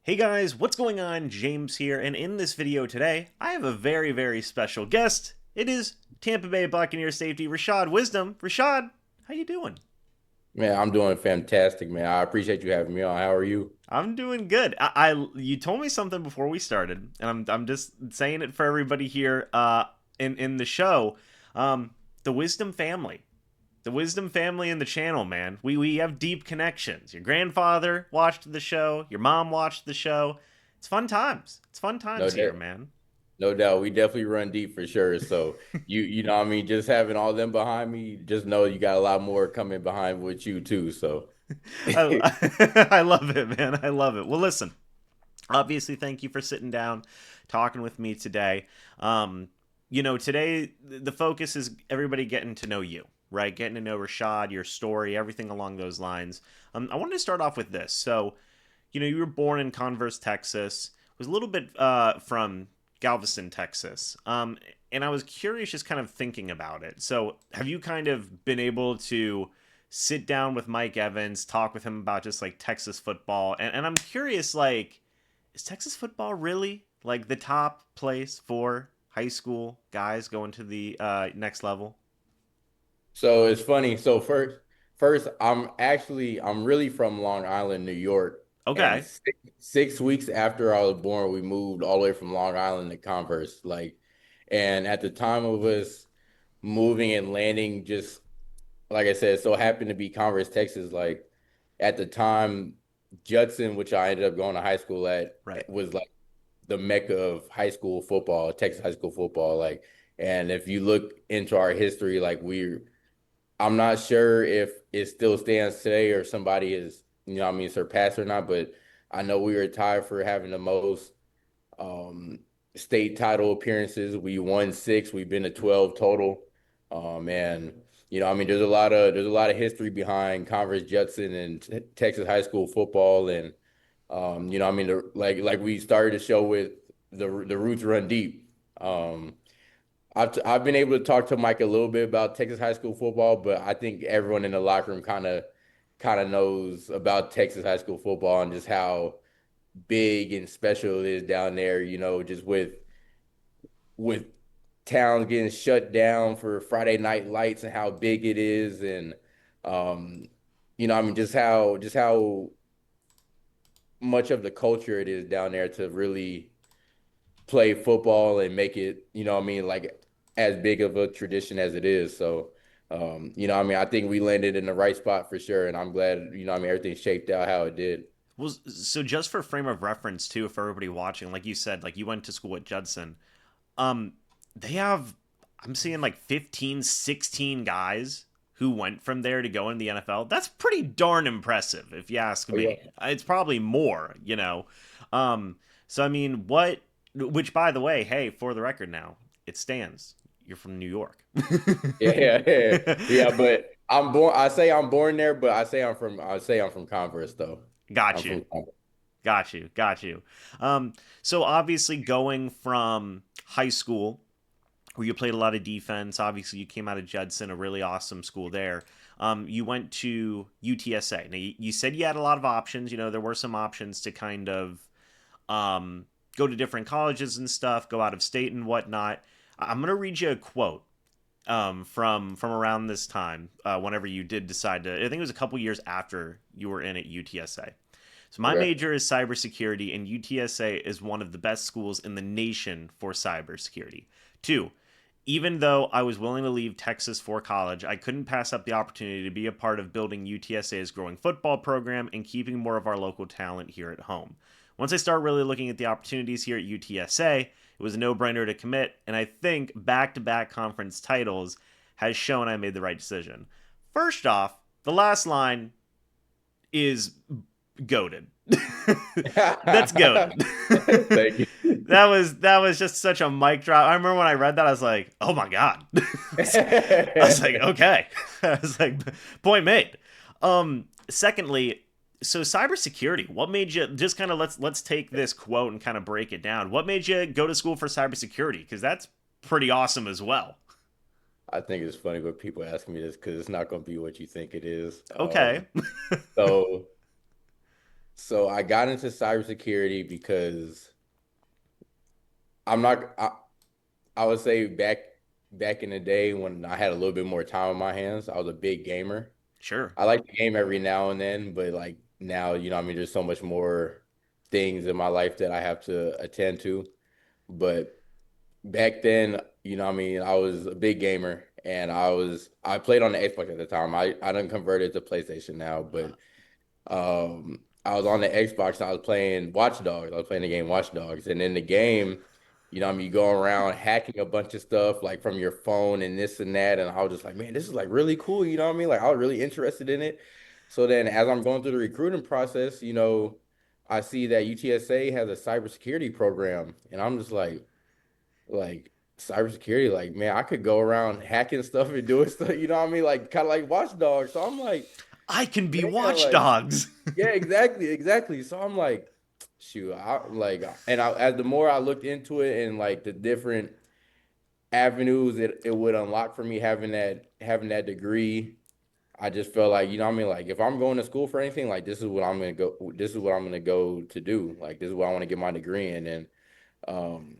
Hey guys, what's going on? James here, and in this video today, I have a very, very special guest. It is Tampa Bay Buccaneers safety Rashad Wisdom. Rashad, how you doing? Man, I'm doing fantastic, man. I appreciate you having me on. How are you? I'm doing good. I you told me something before we started, and I'm just saying it for everybody here in the show. Um, the Wisdom family. The Wisdom family in the channel, man. We have deep connections. Your grandfather watched the show, your mom watched the show. It's fun times. It's fun No times here, doubt, man. no doubt. We definitely run deep for sure. So you know what I mean, just having all them behind me, just know you got a lot more coming behind with you too. So I love it, man. I love it. Well, listen, obviously, thank you for sitting down, talking with me today. Today the focus is everybody getting to know you, right? Getting to know Rashad, your story, everything along those lines. I wanted to start off with this. So, you were born in Converse, Texas. Was a little bit from Galveston, Texas. And I was curious, just kind of thinking about it. So, have you kind of been able to sit down with Mike Evans, talk with him about just like Texas football? And I'm curious, like, is Texas football really like the top place for high school guys going to the next level? so it's funny. So first, I'm really from Long Island, New York, and Okay. six weeks after I was born, we moved all the way from Long Island to Converse. And at the time of us moving and landing, just like I said, so happened to be Converse, Texas. Like at the time, Judson, which I ended up going to high school at, Right. was like the mecca of high school football, Texas high school football. And if you look into our history, I'm not sure if it still stands today or somebody is, surpassed or not, but I know we were tied for having the most um, state title appearances. We won six. We've been to 12 total. And there's a lot of history behind Converse Judson and Texas high school football, and like we started the show with the roots run deep. I've been able to talk to Mike a little bit about Texas high school football, but I think everyone in the locker room kind of knows about Texas high school football and just how big and special it is down there. Just with towns getting shut down for Friday night lights and how big it is, and um, just how much of the culture it is down there to really play football and make it, like as big of a tradition as it is. So, I think we landed in the right spot for sure, and I'm glad, everything shaped out how it did. Well, so just for frame of reference too, for everybody watching, like you said, like you went to school at Judson. Um, they have, I'm seeing like 15, 16 guys who went from there to go in the NFL. That's pretty darn impressive, if you ask Oh yeah. me. It's probably more, you know. So I mean, which by the way, hey, for the record now, it stands. You're from New York. Yeah, yeah, yeah. But I'm born. I say I'm born there, but I say I'm from Converse though. I'm Got you. from Converse. Got you. Got you. So obviously going from high school where you played a lot of defense, obviously you came out of Judson, a really awesome school there. You went to UTSA. Now you said you had a lot of options. There were some options to kind of go to different colleges and stuff, go out of state and whatnot. I'm gonna read you a quote from around this time, whenever you did decide to. I think it was a couple years after you were in at UTSA. So my Okay. major is cybersecurity, and UTSA is one of the best schools in the nation for cybersecurity. Two, even though I was willing to leave Texas for college, I couldn't pass up the opportunity to be a part of building UTSA's growing football program and keeping more of our local talent here at home. Once I started really looking at the opportunities here at UTSA, it was a no brainer to commit, and I think back to back conference titles has shown I made the right decision. First off, the last line is goaded. That's goaded. Thank you. that was just such a mic drop. I remember when I read that, I was like, oh my god. I was like, okay. I was like, point made. Secondly, so cybersecurity. What made you just kind of let's take this quote and kind of break it down? What made you go to school for cybersecurity? Because that's pretty awesome as well. I think it's funny when people ask me this because it's not going to be what you think it is. Okay. So So I got into cybersecurity because I'm not I would say back in the day when I had a little bit more time on my hands, I was a big gamer. Sure. I like to game every now and then, but like now, there's so much more things in my life that I have to attend to. But back then, I was a big gamer and I played on the Xbox at the time. I done converted to PlayStation now, but I was on the Xbox and I was playing Watch Dogs. I was playing the game Watch Dogs. And in the game, you go around hacking a bunch of stuff like from your phone and this and that. And I was just like, man, this is like really cool. You know what I mean? Like I was really interested in it. So then as I'm going through the recruiting process, I see that UTSA has a cybersecurity program. And I'm just like cybersecurity, like, man, I could go around hacking stuff and doing stuff, you know what I mean? Like kind of like Watch Dogs. So I'm like, I can be man, like watchdogs. yeah, exactly, exactly. So I'm like, shoot, as the more I looked into it and like the different avenues it would unlock for me having that degree, I just felt like, like if I'm going to school for anything, like this is what I'm gonna go to do. Like this is what I want to get my degree in. And um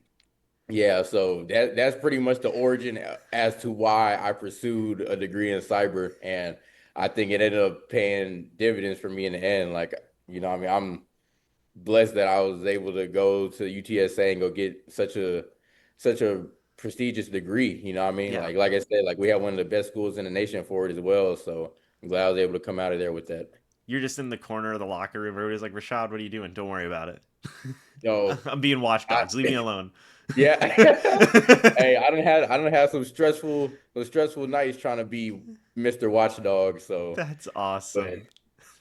yeah, so that's pretty much the origin as to why I pursued a degree in cyber, and I think it ended up paying dividends for me in the end. Like, I'm blessed that I was able to go to UTSA and go get such a prestigious degree. You know what I mean? Yeah. Like I said, like we have one of the best schools in the nation for it as well. So I'm glad I was able to come out of there with that. You're just in the corner of the locker room. Everybody's like, Rashad, what are you doing? Don't worry about it. So I'm being I watchdogs. Leave me alone. yeah. Hey, I don't have some stressful nights trying to be Mr. Watchdog. So, That's but awesome.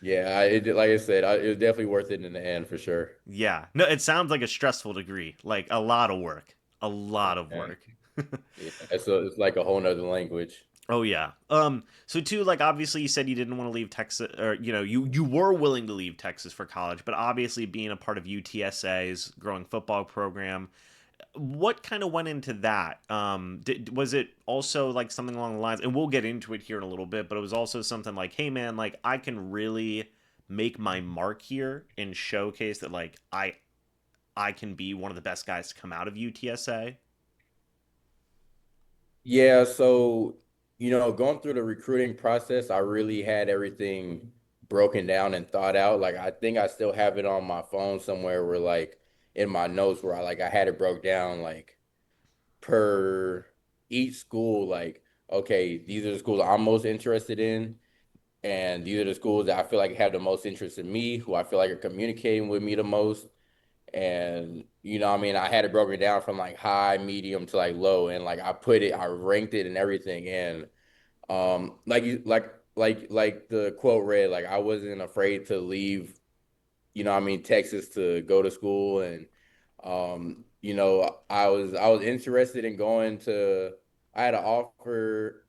yeah, like I said, it was definitely worth it in the end for sure. Yeah. No, it sounds like a stressful degree. Like a lot of work. A lot of And work. yeah, it's like a whole nother language. Oh yeah. So too, like obviously you said you didn't want to leave Texas, or you were willing to leave Texas for college, but obviously being a part of UTSA's growing football program, what kind of went into that? Was it also like something along the lines, and we'll get into it here in a little bit, but it was also something like, hey man, like I can really make my mark here and showcase that like I can be one of the best guys to come out of UTSA. Yeah, so going through the recruiting process, I really had everything broken down and thought out. Like I think I still have it on my phone somewhere where like in my notes where I had it broke down like per each school, like, okay, these are the schools I'm most interested in, and these are the schools that I feel like have the most interest in me, who I feel like are communicating with me the most. And what I mean, I had it broken down from like high, medium to like low, and like I ranked it and everything. And like you like the quote read, like I wasn't afraid to leave, Texas to go to school. And I was interested in going to I had an offer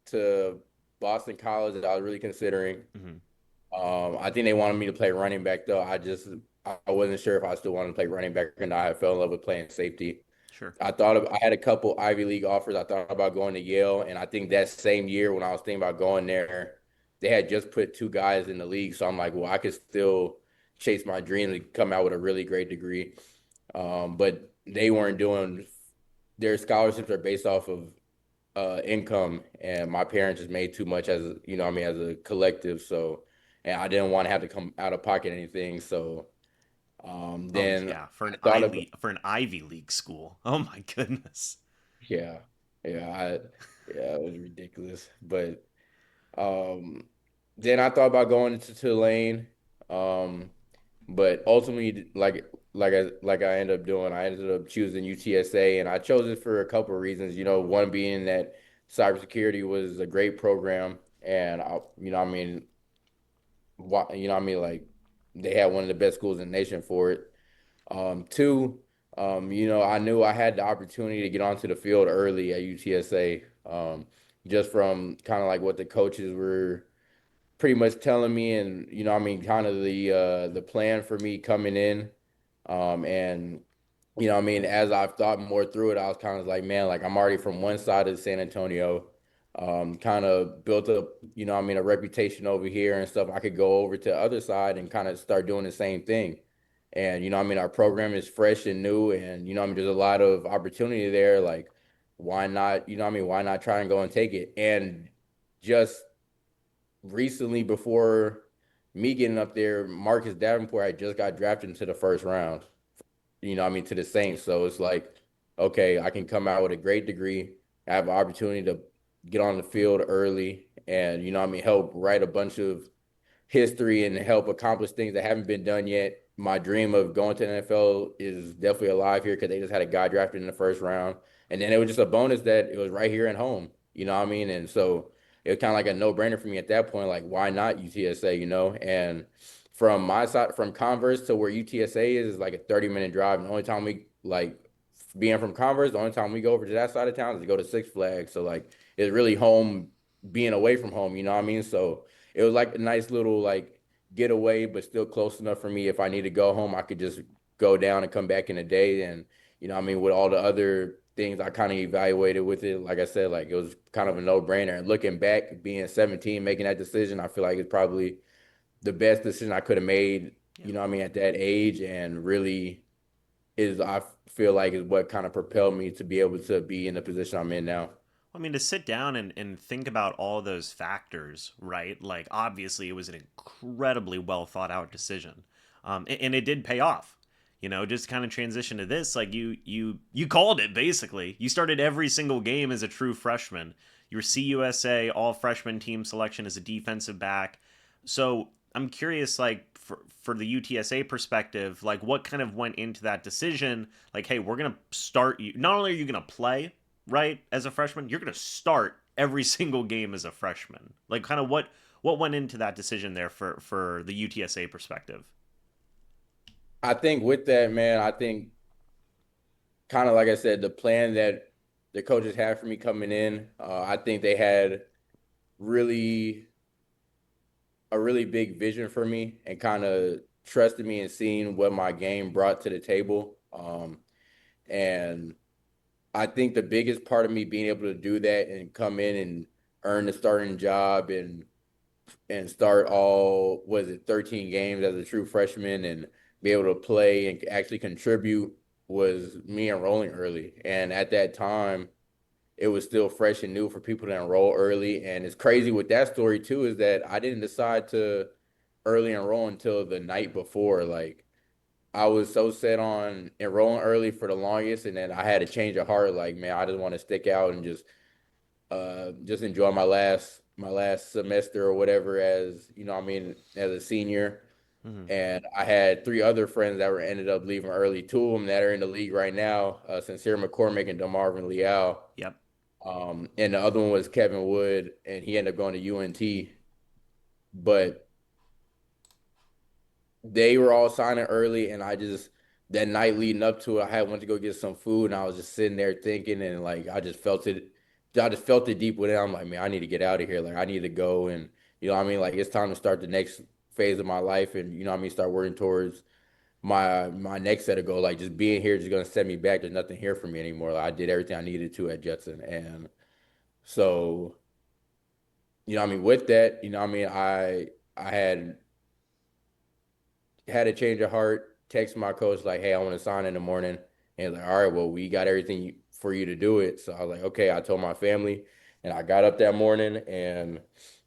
to Boston College that I was really considering. Mm-hmm. I think they wanted me to play running back though. I wasn't sure if I still wanted to play running back or not. I fell in love with playing safety. Sure. I had a couple Ivy League offers. I thought about going to Yale, and I think that same year when I was thinking about going there, they had just put two guys in the league. So I'm like, well, I could still chase my dream to come out with a really great degree. But they weren't doing their scholarships are based off of income, and my parents just made too much as a collective. So, and I didn't want to have to come out of pocket anything. So, Oh then yeah, for I thought of For an Ivy League school. Oh my goodness. yeah, yeah, yeah, it was ridiculous. But um, then I thought about going to Tulane. Um, but ultimately, like I ended up doing, I ended up choosing UTSA, and I chose it for a couple of reasons. One being that cybersecurity was a great program, and like they had one of the best schools in the nation for it. Two, I knew I had the opportunity to get onto the field early at UTSA, just from kind of like what the coaches were pretty much telling me, and kind of the plan for me coming in. And as I've thought more through it, I was kind of like, man, like I'm already from one side of San Antonio. kind of built up, a reputation over here and stuff. I could go over to the other side and kind of start doing the same thing. And, our program is fresh and new and, there's a lot of opportunity there. Like, why not, why not try and go and take it? And just recently before me getting up there, Marcus Davenport had just got drafted into the first round, to the Saints. So it's like, okay, I can come out with a great degree. I have an opportunity to get on the field early and, help write a bunch of history and help accomplish things that haven't been done yet. My dream of going to the NFL is definitely alive here because they just had a guy drafted in the first round. And then it was just a bonus that it was right here at home. And so it was kind of like a no-brainer for me at that point. Like, why not UTSA? And from my side, from Converse to where UTSA is like a 30-minute drive. And the only time we like being from Converse, the only time we go over to that side of town is to go to Six Flags. So like it's really home being away from home, you know what I mean? So it was like a nice little like getaway, but still close enough for me. If I need to go home, I could just go down and come back in a day. And with all the other things I kind of evaluated with it, like I said, like it was kind of a no-brainer. And looking back, being 17, making that decision, I feel like it's probably the best decision I could have made, Yeah. at that age. And really is I feel like is what kind of propelled me to be able to be in the position I'm in now. I mean, to sit down and think about all those factors, right? Like, obviously, it was an incredibly well thought out decision, and it did pay off. Just kind of transition to this, like you called it basically. You started every single game as a true freshman. You were CUSA all freshman team selection as a defensive back. So I'm curious, like for the UTSA perspective, like what kind of went into that decision? Like, hey, we're gonna start you. Not only are you gonna play, right, as a freshman, you're going to start every single game as a freshman. Like, kind of what went into that decision there for the UTSA perspective? I think with that, man, I think kind of like I said, the plan that the coaches had for me coming in, I think they had really a really big vision for me and kind of trusted me and seeing what my game brought to the table. And I think the biggest part of me being able to do that and come in and earn the starting job and start all was it 13 games as a true freshman and be able to play and actually contribute was me enrolling early. And at that time, it was still fresh and new for people to enroll early. And it's crazy with that story too is that I didn't decide to early enroll until the night before. Like I was so set on enrolling early for the longest, and then I had a change of heart. Like, man, I just want to stick out and just enjoy my last semester or whatever as as a senior. Mm-hmm. And I had three other friends that were ended up leaving early. Two of them that are in the league right now, Sincere McCormick and DeMarvin Leal. Yep. And the other one was Kevin Wood, and he ended up going to UNT. But they were all signing early, and I just that night leading up to it, I had went to go get some food, and I was just sitting there thinking, and like I just felt it deep within. I'm like, man, I need to get out of here. Like I need to go, and like it's time to start the next phase of my life, and start working towards my next set of goals. Like just being here is just gonna set me back. There's nothing here for me anymore. Like I did everything I needed to at Judson, and so with that, I had a change of heart, text my coach like, "Hey, I want to sign in the morning." And he's like, "All right, well, we got everything for you to do it." So I was like, "Okay." I told my family, and I got up that morning, and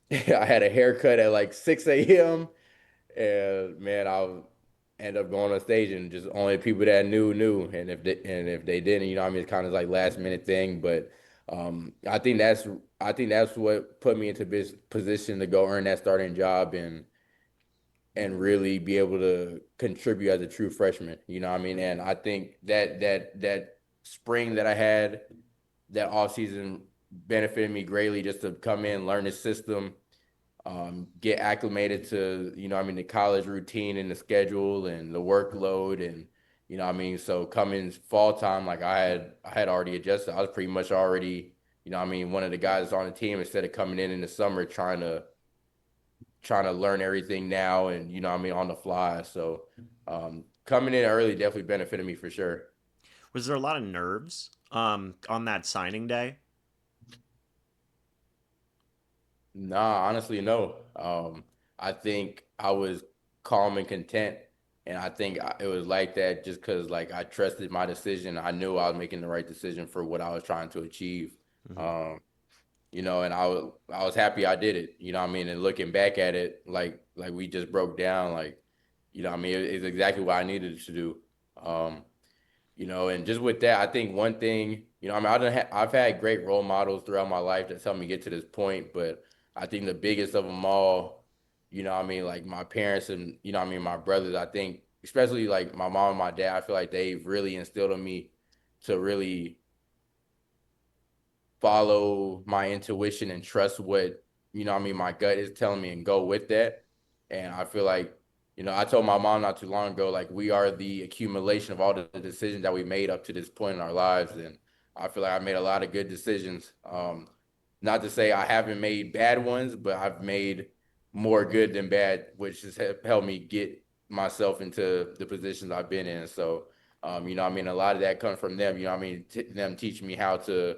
I had a haircut at like 6 a.m. And man, I end up going on stage, and just only people that knew, and if they didn't, it's kind of like last minute thing. But I think that's what put me into this position to go earn that starting job and really be able to contribute as a true freshman. And I think that spring that I had, that off season benefited me greatly just to come in, learn the system, get acclimated to, the college routine and the schedule and the workload and so coming fall time, like I had already adjusted. I was pretty much already, one of the guys on the team instead of coming in the summer trying to learn everything now and on the fly. So coming in early definitely benefited me for sure. Was there a lot of nerves on that signing day? Nah, honestly, no. I think I was calm and content, and I think it was like that just because like I trusted my decision. I knew I was making the right decision for what I was trying to achieve. Hmm. Um, and I was happy I did it. You know what I mean? And looking back at it, like we just broke down, like, I mean, it's exactly what I needed to do. Um, and just with that, I think one thing, I mean, I've had great role models throughout my life that helped me get to this point, but I think the biggest of them all, I mean, like my parents and, I mean, my brothers, I think, especially like my mom and my dad, I feel like they've really instilled in me to really follow my intuition and trust what, I mean, my gut is telling me and go with that. And I feel like, I told my mom not too long ago, like we are the accumulation of all the decisions that we made up to this point in our lives. And I feel like I made a lot of good decisions. Not to say I haven't made bad ones, but I've made more good than bad, which has helped me get myself into the positions I've been in. So, I mean, a lot of that comes from them, I mean, them teaching me how to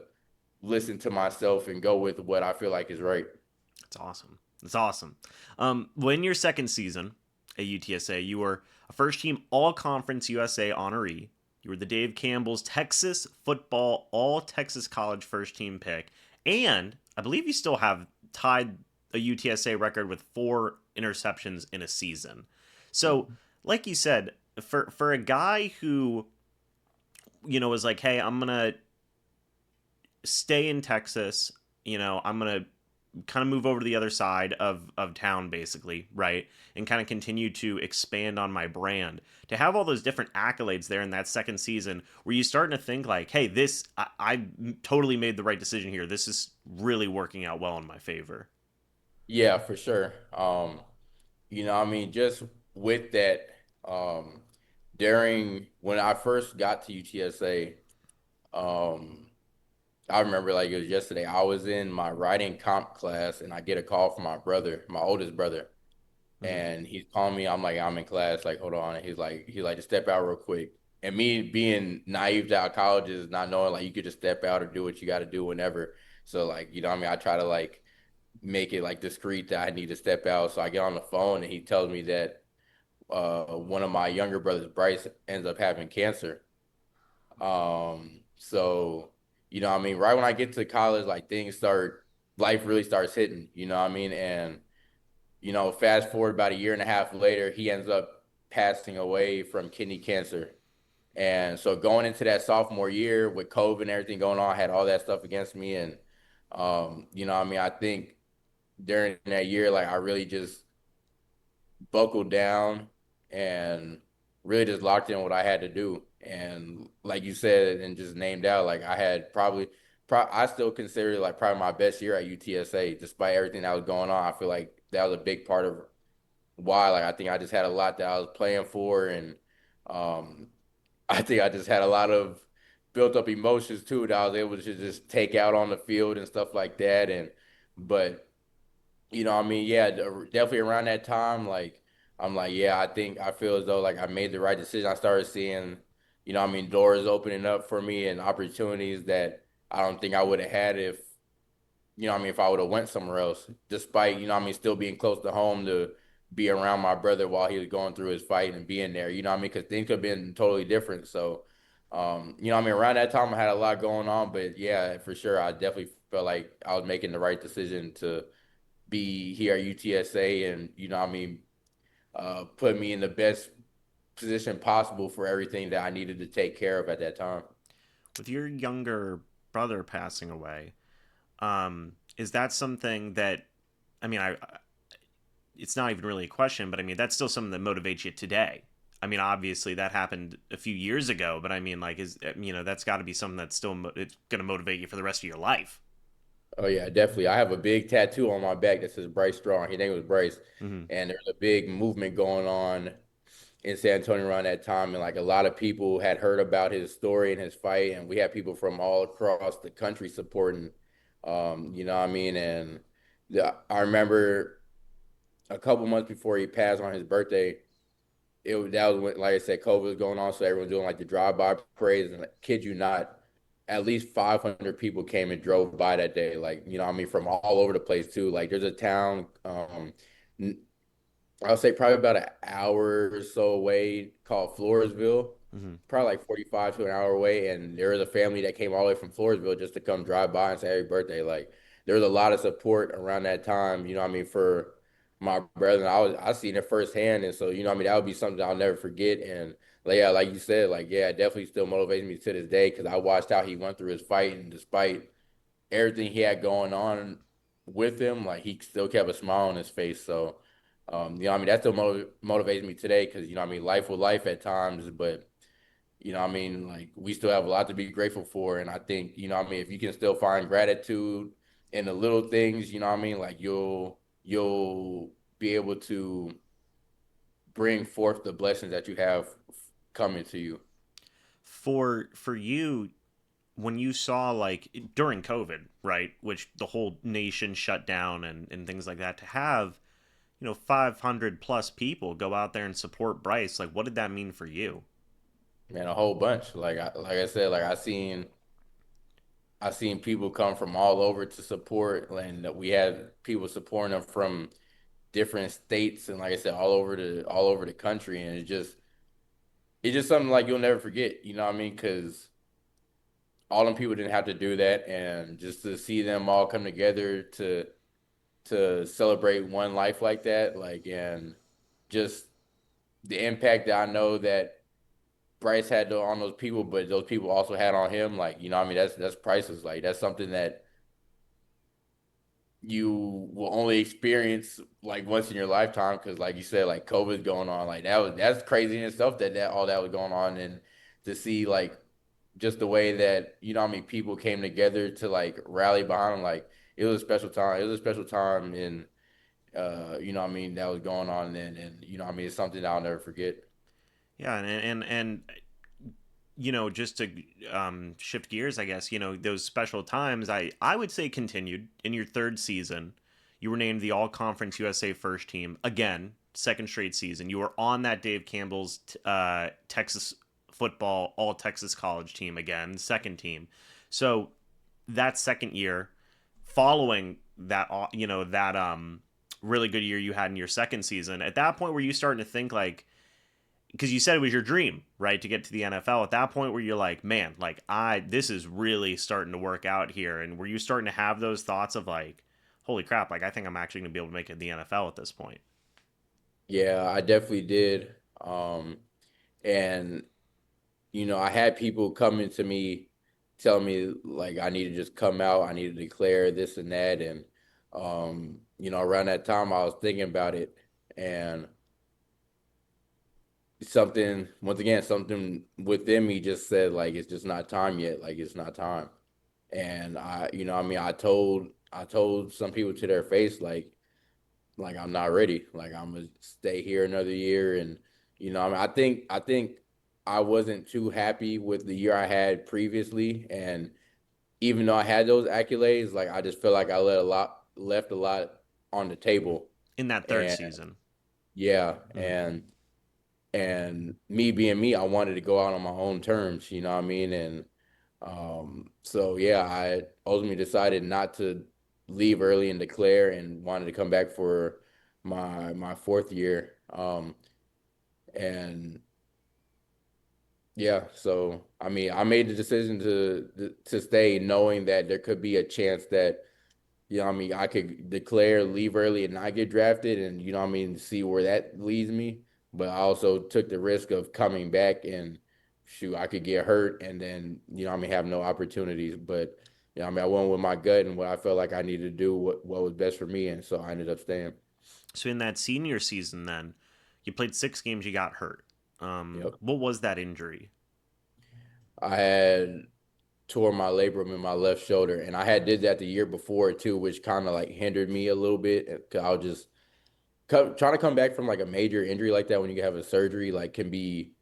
listen to myself and go with what I feel like is right. That's awesome. That's awesome. Well, in your second season at UTSA, you were a first team All Conference USA honoree. You were the Dave Campbell's Texas football All Texas College first team pick. And I believe you still have tied a UTSA record with 4 interceptions in a season. So, like you said, for a guy who, was like, hey, I'm going to stay in Texas, I'm going to kind of move over to the other side of town basically, right, and kind of continue to expand on my brand, to have all those different accolades there in that second season, were you starting to think like, hey, this I totally made the right decision here, this is really working out well in my favor? Yeah, for sure. I mean, just with that, um, during when I first got to UTSA, um, I remember like it was yesterday. I was in my writing comp class and I get a call from my brother, my oldest brother, Mm-hmm. and he's calling me. I'm like, I'm in class, like, hold on. And he's like, just step out real quick. And me being naive to how college is, not knowing like you could just step out or do what you got to do whenever. So like, what I mean, I try to like make it like discreet that I need to step out. So I get on the phone and he tells me that one of my younger brothers, Bryce, ends up having cancer. So I mean, right when I get to college, like life really starts hitting. You know what I mean? And fast forward about a year and a half later, he ends up passing away from kidney cancer. And so going into that sophomore year with COVID and everything going on, I had all that stuff against me. And, I mean, I think during that year, like I really just buckled down and really just locked in what I had to do. And like you said, and just named out, like I had I still consider it like probably my best year at UTSA, despite everything that was going on. I feel like that was a big part of why. Like I think I just had a lot that I was playing for, and um, I think I just had a lot of built up emotions too that I was able to just take out on the field and stuff like that. And but I mean, yeah, definitely around that time, like I'm like, yeah, I think I feel as though like I made the right decision. I started seeing, I mean, doors opening up for me and opportunities that I don't think I would have had if I mean, if I would have went somewhere else, despite, I mean, still being close to home to be around my brother while he was going through his fight and being there, what I mean? Because things could have been totally different. So, I mean, around that time I had a lot going on, but yeah, for sure, I definitely felt like I was making the right decision to be here at UTSA and, I mean, put me in the best position possible for everything that I needed to take care of at that time. With your younger brother passing away, is that something that, I mean, it's not even really a question, but I mean, that's still something that motivates you today. I mean, obviously that happened a few years ago, but I mean, like, that's got to be something that's still it's going to motivate you for the rest of your life. Oh yeah, definitely. I have a big tattoo on my back that says Bryce Strong. His name was Bryce, Mm-hmm. and there's a big movement going on in San Antonio around that time, and like a lot of people had heard about his story and his fight, and we had people from all across the country supporting. What I mean, and I remember a couple months before he passed on his birthday, that was when, like I said, COVID was going on, so everyone's doing like the drive-by parades, and like, kid you not. at least 500 people came and drove by that day. Like, I mean, from all over the place too. Like, there's a town, I'll say probably about an hour or so away called Floresville, Hmm. probably like 45 to an hour away. And there was a family that came all the way from Floresville just to come drive by and say happy birthday. Like there was a lot of support around that time, what I mean, for my brother. And I seen it firsthand. And so, what I mean, that would be something I'll never forget. And like, yeah, like you said, like, yeah, it definitely still motivates me to this day because I watched how he went through his fight and despite everything he had going on with him, like he still kept a smile on his face. So, I mean, that still motivates me today because, I mean, life will life at times, but, I mean, like we still have a lot to be grateful for. And I think, I mean, if you can still find gratitude in the little things, I mean, like you'll be able to bring forth the blessings that you have coming to you. For you, when you saw like during COVID, right, which the whole nation shut down and things like that, to have 500 plus people go out there and support Bryce, like what did that mean for you? Man, a whole bunch. Like I said, like I seen people come from all over to support, and we had people supporting them from different states, and like I said, all over the country, and it's just something like you'll never forget. You know what I mean? Because all them people didn't have to do that, and just to see them all come together to celebrate one life like that, like and just the impact that I know that Bryce had on those people, but those people also had on him, like what I mean, that's priceless. Like that's something that you will only experience like once in your lifetime because like you said like COVID's going on like that's crazy and stuff that all that was going on and to see like just the way that I mean people came together to like rally behind him like it was a special time and I mean that was going on then and I mean it's something that I'll never forget. Yeah, and just to shift gears, I guess those special times. I would say continued in your third season. You were named the All Conference USA First Team again, second straight season. You were on that Dave Campbell's Texas football All Texas College team again, second team. So that second year, following that, that really good year you had in your second season. At that point, were you starting to think like, because you said it was your dream, right, to get to the NFL. At that point, where you're like, man, like this is really starting to work out here, and were you starting to have those thoughts of like, holy crap, like I think I'm actually going to be able to make it to the NFL at this point? Yeah, I definitely did. And I had people coming to me telling me like I need to just come out, I need to declare this and that. And around that time I was thinking about it and something once again, something within me just said like it's just not time yet, like it's not time. And I mean I told some people to their face like I'm not ready. Like I'm gonna stay here another year, and I mean, I think I wasn't too happy with the year I had previously, and even though I had those accolades, like I just feel like I left a lot on the table, In that third and season. yeah, Mm-hmm. and me being me, I wanted to go out on my own terms. You know what I mean, and so yeah, I ultimately decided not to leave early and declare and wanted to come back for my fourth year. And yeah, so I mean, I made the decision to stay knowing that there could be a chance that, I mean, I could declare, leave early and not get drafted and I mean, see where that leads me. But I also took the risk of coming back and shoot, I could get hurt and then, I mean, have no opportunities. But I mean, I went with my gut and what I felt like I needed to do, what was best for me, and so I ended up staying. So in that senior season, then you played 6 games, you got hurt. Yep. What was that injury? I had tore my labrum in my left shoulder, and I had did that the year before too, which kind of like hindered me a little bit. 'Cause I was just trying to come back from like a major injury like that when you have a surgery, like can be,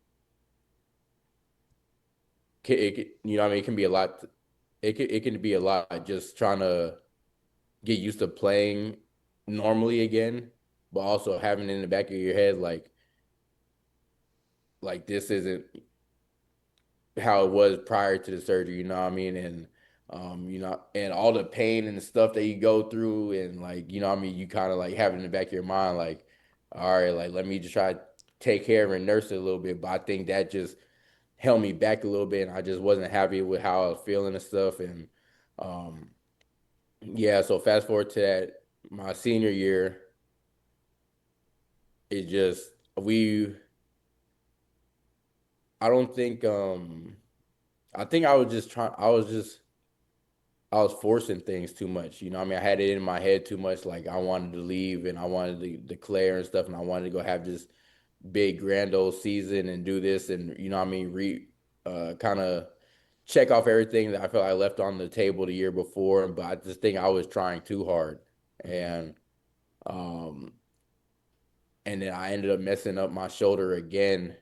what I mean, it can be a lot. It can be a lot just trying to get used to playing normally again, but also having in the back of your head like this isn't how it was prior to the surgery, you know what I mean? And and all the pain and the stuff that you go through and like, you know what I mean, you kind of like have it in the back of your mind, like, all right, like let me just try to take care of and nurse it a little bit. But I think that just held me back a little bit and I just wasn't happy with how I was feeling and stuff. And um yeah, so fast forward to that my senior year, it just we I don't think I think I was just trying I was forcing things too much. You know, I mean, I had it in my head too much. Like I wanted to leave and I wanted to declare and stuff, and I wanted to go have this big grand old season and do this, and you know, what I mean, kind of check off everything that I felt I left on the table the year before. But I just think I was trying too hard, and um, and then I ended up messing up my shoulder again.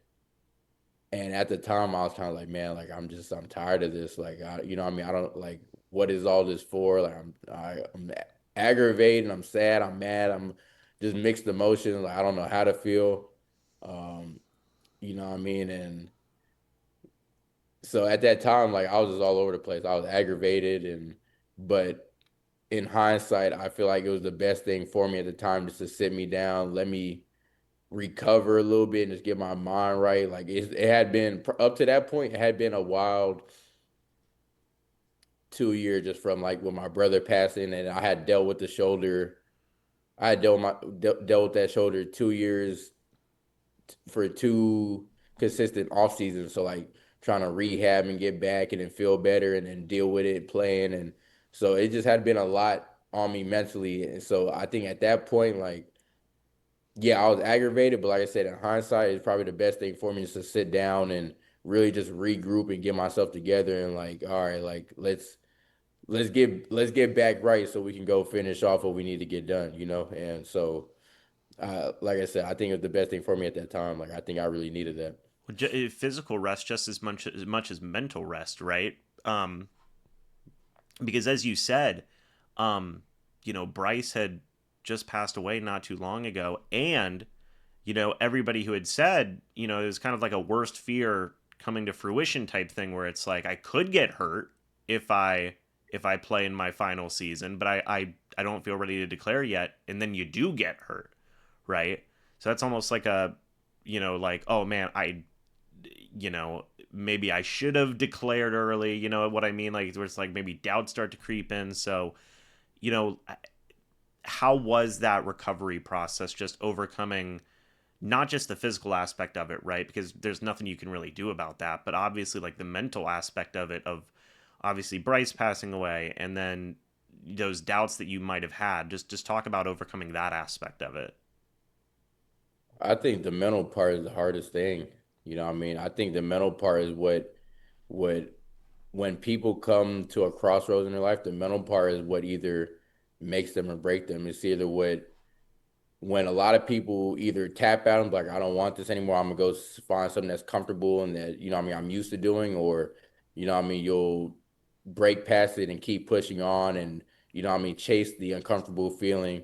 And at the time, I was kind of like, man, like I'm tired of this. Like, you know, what I mean, I don't like, what is all this for? Like, I'm aggravated, I'm sad, I'm mad, I'm just mixed emotions. Like, I don't know how to feel. Um, you know what I mean? And so at that time, like, I was just all over the place. I was aggravated, but in hindsight, I feel like it was the best thing for me at the time just to sit me down, let me recover a little bit and just get my mind right. Like it had been up to that point, it had been a wild 2 years just from like with my brother passing, and I had dealt with the shoulder. I had dealt with that shoulder 2 years for two consistent off seasons. So like trying to rehab and get back and then feel better and then deal with it playing, and so it just had been a lot on me mentally. And so I think at that point, like yeah, I was aggravated, but like I said, in hindsight, it's probably the best thing for me is to sit down and really just regroup and get myself together and like, all right, like let's get back right so we can go finish off what we need to get done, you know? And so like I said, I think it was the best thing for me at that time. Like I think I really needed that. Physical rest just as much as mental rest, right? Um, because as you said, um, Bryce had just passed away not too long ago, and everybody who had said, it was kind of like a worst fear coming to fruition type thing where it's like I could get hurt if I play in my final season, but I don't feel ready to declare yet, and then you do get hurt, right? So that's almost like a like, oh man, maybe I should have declared early, you know what I mean? Like where it's like maybe doubts start to creep in. So, you know, how was that recovery process just overcoming not just the physical aspect of it, right? Because there's nothing you can really do about that, but obviously like the mental aspect of it, of obviously Bryce passing away and then those doubts that you might have had. Just talk about overcoming that aspect of it. I think the mental part is the hardest thing. You know what I mean? I think the mental part is what when people come to a crossroads in their life, the mental part is what either makes them or break them. It's either what when a lot of people either tap out and be like, I don't want this anymore, I'm gonna go find something that's comfortable and that, you know what I mean, I'm used to doing, or, you know what I mean, you'll break past it and keep pushing on and, you know what I mean, chase the uncomfortable feeling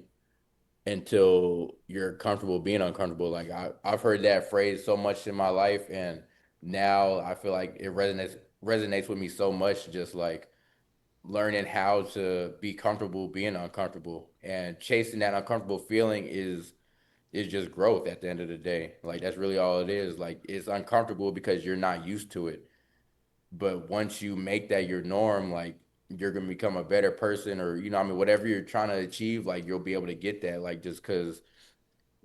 until you're comfortable being uncomfortable. Like I've heard that phrase so much in my life, and now I feel like it resonates with me so much, just like learning how to be comfortable being uncomfortable and chasing that uncomfortable feeling is just growth at the end of the day. Like that's really all it is. Like it's uncomfortable because you're not used to it. But once you make that your norm, like you're gonna become a better person or you know, what I mean, whatever you're trying to achieve, like you'll be able to get that, like just because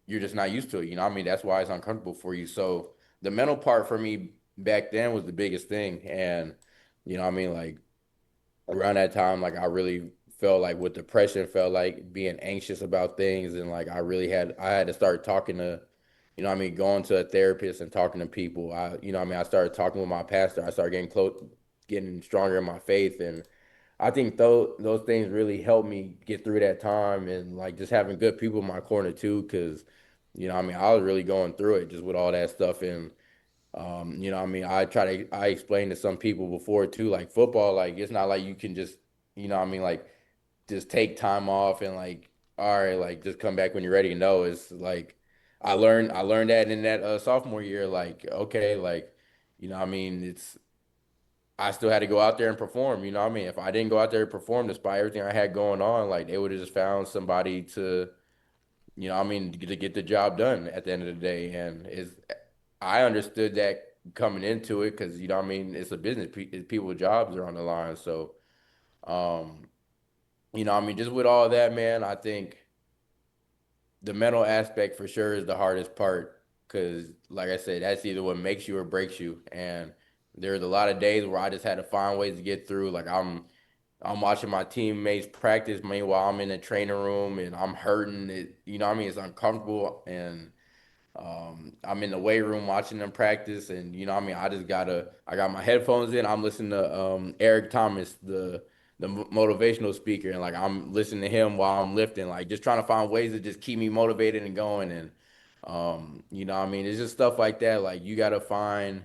you're just not used to it. You know, what I mean, that's why it's uncomfortable for you. So the mental part for me back then was the biggest thing. And you know, what I mean, like around that time, like I really felt like with depression, felt like being anxious about things, and like I had to start talking to, you know, what I mean, going to a therapist and talking to people. You know, what I mean, I started talking with my pastor. I started getting close, getting stronger in my faith, and I think those things really helped me get through that time, and like just having good people in my corner too, because you know, what I mean, I was really going through it just with all that stuff and. You know, what I mean, I explained to some people before too, like football, like it's not like you can just, you know, what I mean, like just take time off and like, all right, like just come back when you're ready. No, it's like I learned that in that sophomore year, like, okay, like, you know, what I mean, I still had to go out there and perform. You know what I mean? If I didn't go out there and perform, despite everything I had going on, like they would have just found somebody to, you know what I mean, to get the job done at the end of the day. And I understood that coming into it because, you know what I mean, it's a business. People's jobs are on the line. So, um, you know what I mean, just with all that, man, I think the mental aspect for sure is the hardest part because, like I said, that's either what makes you or breaks you. And there's a lot of days where I just had to find ways to get through. Like I'm watching my teammates practice. Meanwhile, I'm in the training room and I'm hurting. You know what I mean? It's uncomfortable, and I'm in the weight room watching them practice, and you know what I mean. I got my headphones in. I'm listening to Eric Thomas, the motivational speaker, and like I'm listening to him while I'm lifting, like just trying to find ways to just keep me motivated and going. And you know what I mean. It's just stuff like that. Like you gotta find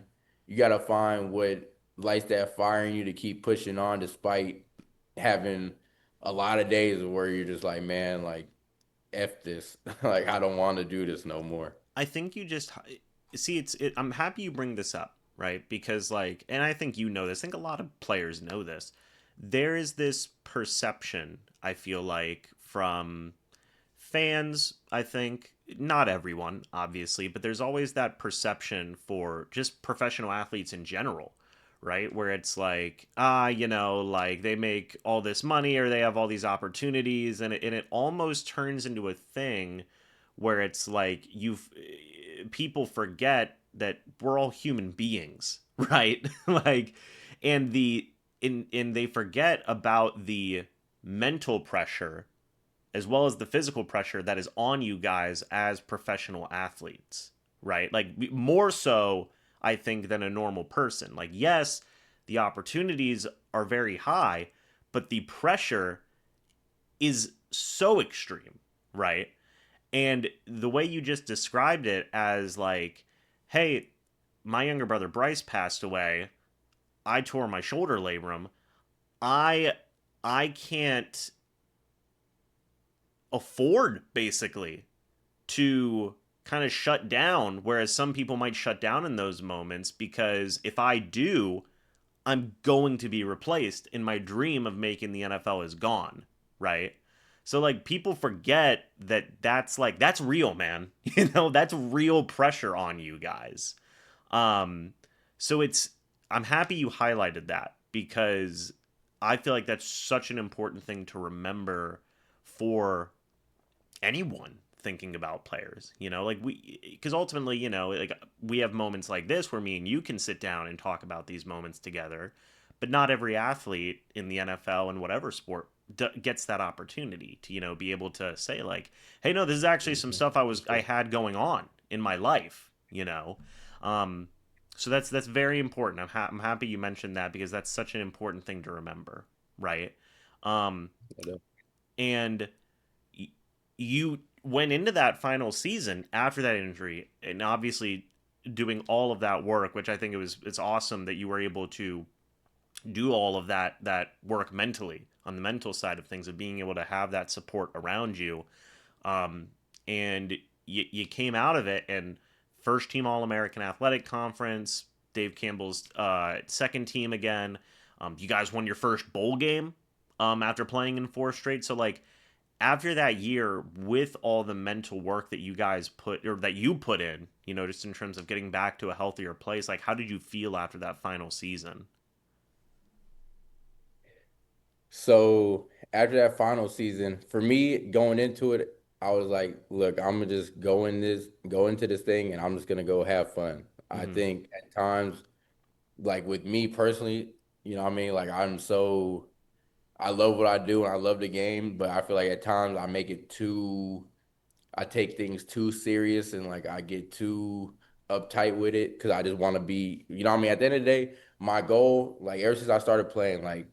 what lights that fire in you to keep pushing on, despite having a lot of days where you're just like, man, like F this. Like I don't want to do this no more. I think you just see I'm happy you bring this up, right? Because like, and I think you know this. I think a lot of players know this. There is this perception, I feel like, from fans, I think, not everyone, obviously, but there's always that perception for just professional athletes in general, right? Where it's like, like they make all this money or they have all these opportunities, and it almost turns into a thing where it's like people forget that we're all human beings, right? Like, and and they forget about the mental pressure as well as the physical pressure that is on you guys as professional athletes, right? Like more so, I think, than a normal person. Like, yes, the opportunities are very high, but the pressure is so extreme, right? And the way you just described it as like, hey, my younger brother Bryce passed away. I tore my shoulder labrum. I I can't afford basically to kind of shut down, whereas some people might shut down in those moments because if I do, I'm going to be replaced and my dream of making the NFL is gone, right? So like people forget that that's real, man. That's real pressure on you guys. Um so it's I'm happy you highlighted that because I feel like that's such an important thing to remember for anyone thinking about players, like because ultimately, like we have moments like this where me and you can sit down and talk about these moments together, but not every athlete in the NFL and whatever sport gets that opportunity to, be able to say like, hey, no, this is actually some Mhm. stuff For I sure. had going on in my life. um so that's very important. I'm happy you mentioned that because that's such an important thing to remember, right? um I know. and you went into that final season after that injury and obviously doing all of that work, which I think it's awesome that you were able to do all of that work mentally on the mental side of things of being able to have that support around you. um, and you came out of it and first team All American Athletic Conference, Dave Campbell's second team again. You guys won your first bowl game after playing in four straight. So like after that year, with all the mental work that you guys put or that you put in, just in terms of getting back to a healthier place, like how did you feel after that final season? So after that final season, for me going into it, I was like, look, I'm gonna just go into this thing and I'm just gonna go have fun. I Mm-hmm. think at times, like with me personally, you know what I mean? Like I love what I do and I love the game, but I feel like at times I take things too serious and like I get too uptight with it because I just want to be, you know what I mean? At the end of the day, my goal, like ever since I started playing, like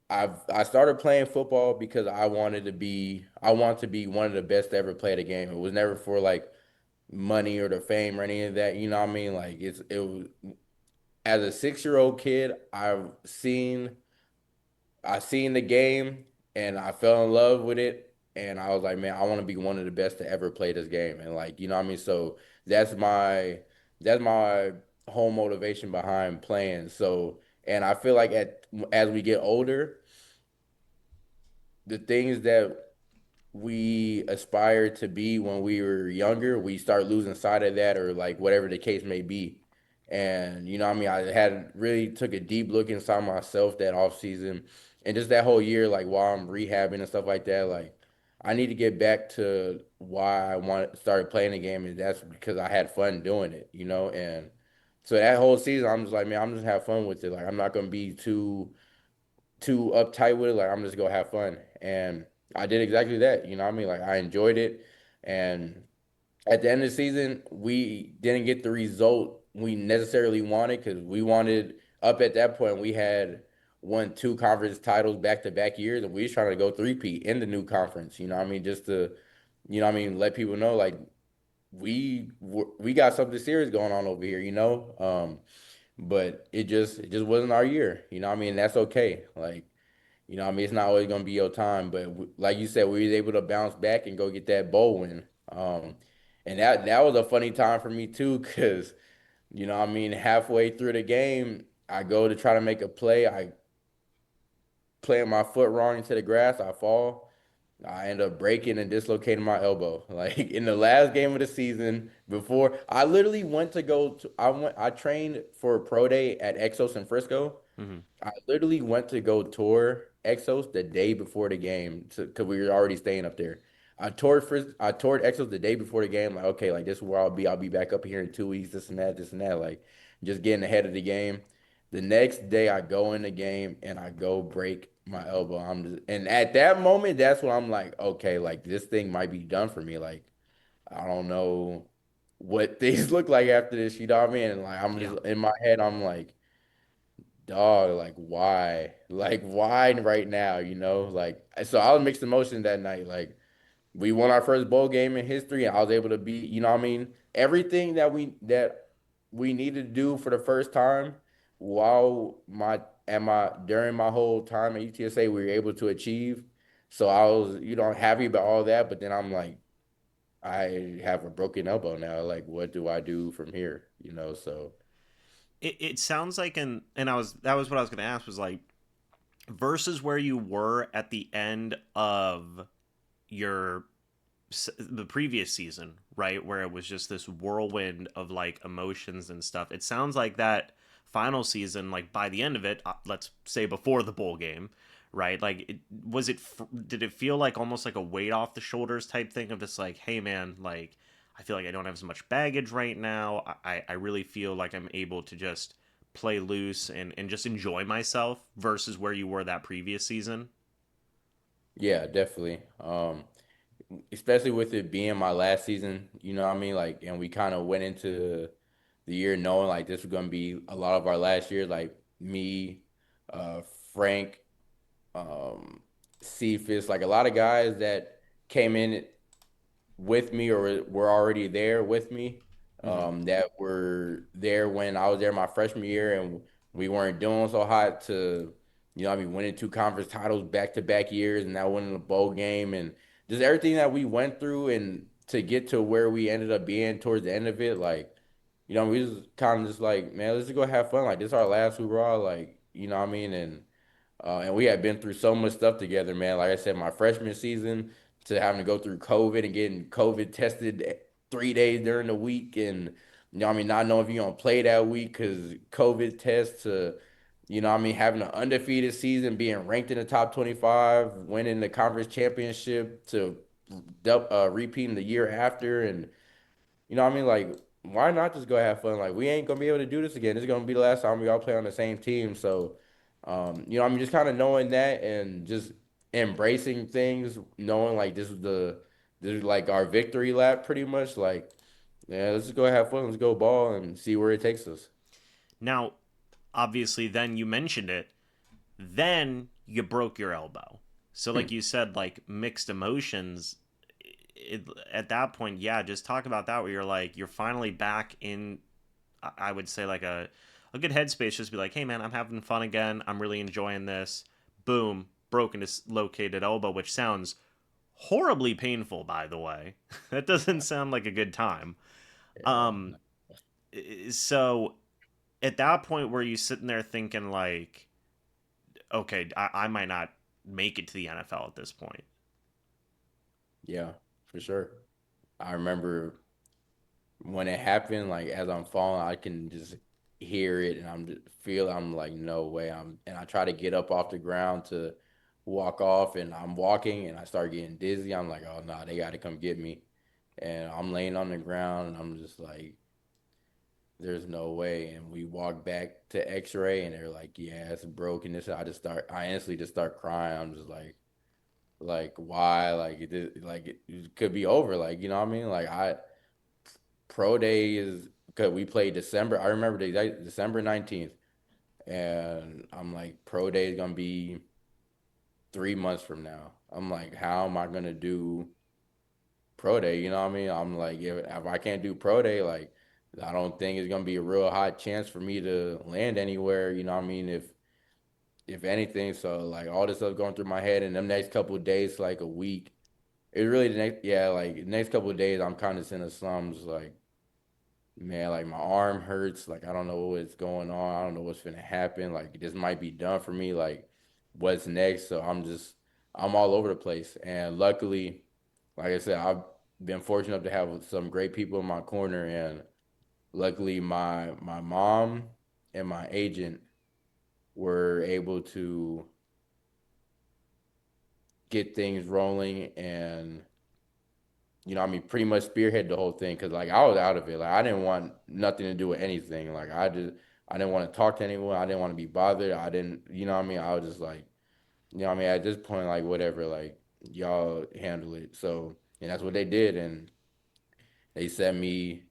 I started playing football because I want to be one of the best to ever play the game. It was never for like money or the fame or any of that. You know what I mean? Like it was as a 6-year-old kid, I seen the game and I fell in love with it. And I was like, man, I want to be one of the best to ever play this game. And like, you know what I mean? So that's my that's my whole motivation behind playing. So, and I feel like as we get older, the things that we aspire to be when we were younger, we start losing sight of that, or like whatever the case may be. And you know, what I mean, I had really took a deep look inside myself that off season, and just that whole year, like while I'm rehabbing and stuff like that, like I need to get back to why I started playing the game, and that's because I had fun doing it, you know. And so that whole season, I'm just like, man, I'm just have fun with it. Like I'm not gonna be too uptight with it. Like I'm just gonna have fun, and I did exactly that. You know what I mean? Like I enjoyed it, and at the end of the season, we didn't get the result we necessarily wanted because we wanted up at that point we had won two conference titles back to back years, and we was trying to go three-peat in the new conference. You know what I mean? Just to let people know like we got something serious going on over here. But it just wasn't our year. You know what I mean? That's okay. Like, you know what I mean? It's not always gonna be your time, but like you said, we was able to bounce back and go get that bowl win. And that was a funny time for me too, because you know what I mean, halfway through the game, I go to try to make a play. I plant my foot wrong into the grass, I fall. I end up breaking and dislocating my elbow. Like in the last game of the season, before I literally went to I trained for a pro day at Exos in Frisco. Hmm. I literally went to go tour Exos the day before the game because we were already staying up there. I toured Exos the day before the game. Like, okay, like this is where I'll be. I'll be back up here in 2 weeks, this and that, this and that. Like, just getting ahead of the game. The next day, I go in the game and I go break my elbow. And at that moment, that's when I'm like, okay, like this thing might be done for me. Like, I don't know what things look like after this. You know what I mean? And like, I'm Yeah. just in my head, I'm like, dog, like why? Like why right now, you know? Like so I was mixed emotions that night. Like we won our first bowl game in history and I was able to be, you know what I mean? Everything that we needed to do for the first time while my during my whole time at UTSA we were able to achieve. So I was, happy about all that, but then I'm like I have a broken elbow now. Like what do I do from here? So It sounds like and I was that was what I was going to ask was like versus where you were at the end of your the previous season, right? Where it was just this whirlwind of like emotions and stuff. It sounds like that final season, like by the end of it, let's say before the bowl game, right? Like, did it feel like almost like a weight off the shoulders type thing of just like, hey man, like, I feel like I don't have as much baggage right now. I really feel like I'm able to just play loose and just enjoy myself versus where you were that previous season. yeah, definitely. Especially with it being my last season, you know what I mean? Like, and we kind of went into the year knowing like this was going to be a lot of our last year. Like me, uh, Frank, um, Cephas, like a lot of guys that came in with me or were already there with me, Mm-hmm. that were there when I was there my freshman year and we weren't doing so hot to, winning two conference titles back to back years and now winning the bowl game and just everything that we went through and to get to where we ended up being towards the end of it, like, we just kind of just like, man, let's just go have fun. Like this is our last hurrah, like, you know what I mean? And we had been through so much stuff together, man. Like I said, my freshman season to having to go through COVID and getting COVID tested 3 days during the week, and not knowing if you're gonna play that week because COVID test to, having an undefeated season, being ranked in the top 25, winning the conference championship to repeating the year after, and like, why not just go have fun? Like, we ain't gonna be able to do this again. This is gonna be the last time we all play on the same team. So, just kind of knowing that and just embracing things, knowing like this is like our victory lap, pretty much. Like, yeah, let's just go have fun. Let's go ball and see where it takes us. Now, obviously, then you mentioned it. Then you broke your elbow. So, like Hmm. you said, like mixed emotions. At that point, yeah, just talk about that where you're like, you're finally back in, I would say, like a good headspace. Just be like, hey, man, I'm having fun again. I'm really enjoying this. Boom, broken dislocated elbow, which sounds horribly painful, by the way. That doesn't sound like a good time. Yeah. Um, so. at that point, were you sitting there thinking like, okay, I might not make it to the NFL at this point? Yeah, for sure. I remember when it happened, like as I'm falling, I can just hear it and I'm like, no way. And I try to get up off the ground to walk off and I'm walking and I start getting dizzy. I'm like, oh no, they gotta come get me. And I'm laying on the ground and I'm just like, there's no way. And we walk back to X-ray and they're like, yeah, it's broken. This I instantly just start crying. I'm just like why? It could be over. Like, you know what I mean? Like pro day is because we played December. I remember the date, December 19th. And I'm like, pro day is gonna be 3 months from now. I'm like, how am I gonna do pro day? You know what I mean? I'm like, if I can't do pro day, like I don't think it's gonna be a real high chance for me to land anywhere, you know what I mean? If anything. So like all this stuff going through my head and them next couple of days, like a week. It really the next yeah, like the next couple of days I'm kind of in the slums, like man, like my arm hurts. Like I don't know what's going on. I don't know what's gonna happen. Like this might be done for me. Like what's next? So I'm all over the place. And luckily, like I said, I've been fortunate enough to have some great people in my corner. And luckily, my mom and my agent were able to get things rolling and I mean, pretty much spearhead the whole thing because like I was out of it. Like I didn't want nothing to do with anything. Like I didn't want to talk to anyone. I didn't want to be bothered. I didn't, you know what I mean? I was just like, you know what I mean? At this point, like whatever, like y'all handle it. So, and that's what they did. And they sent me,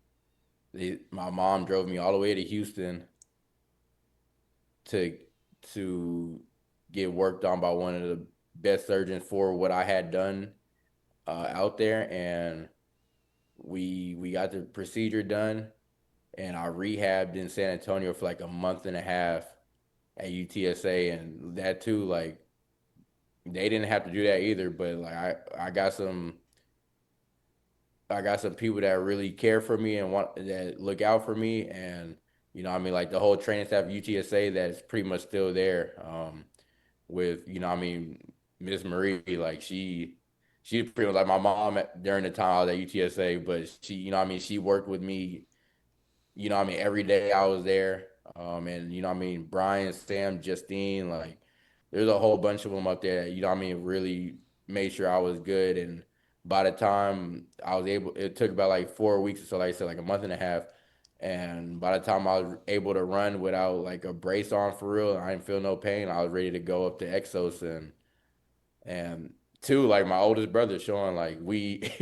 my mom drove me all the way to Houston to to get worked on by one of the best surgeons for what I had done out there. And we got the procedure done and I rehabbed in San Antonio for like a month and a half at UTSA, and that too, like they didn't have to do that either. But like I got some people that really care for me and want that look out for me, and I mean, like the whole training staff of UTSA that's pretty much still there. With I mean, Miss Marie, like she pretty much like my mom during the time I was at UTSA, but she I mean, she worked with me I mean, every day I was there. And I mean, Brian, Sam, Justine, like there's a whole bunch of them up there that, I mean, really made sure I was good. And by the time I was able, it took about like 4 weeks or so, like I said, like a month and a half. And by the time I was able to run without like a brace on for real, I didn't feel no pain. I was ready to go up to Exos and two, like my oldest brother Sean, like we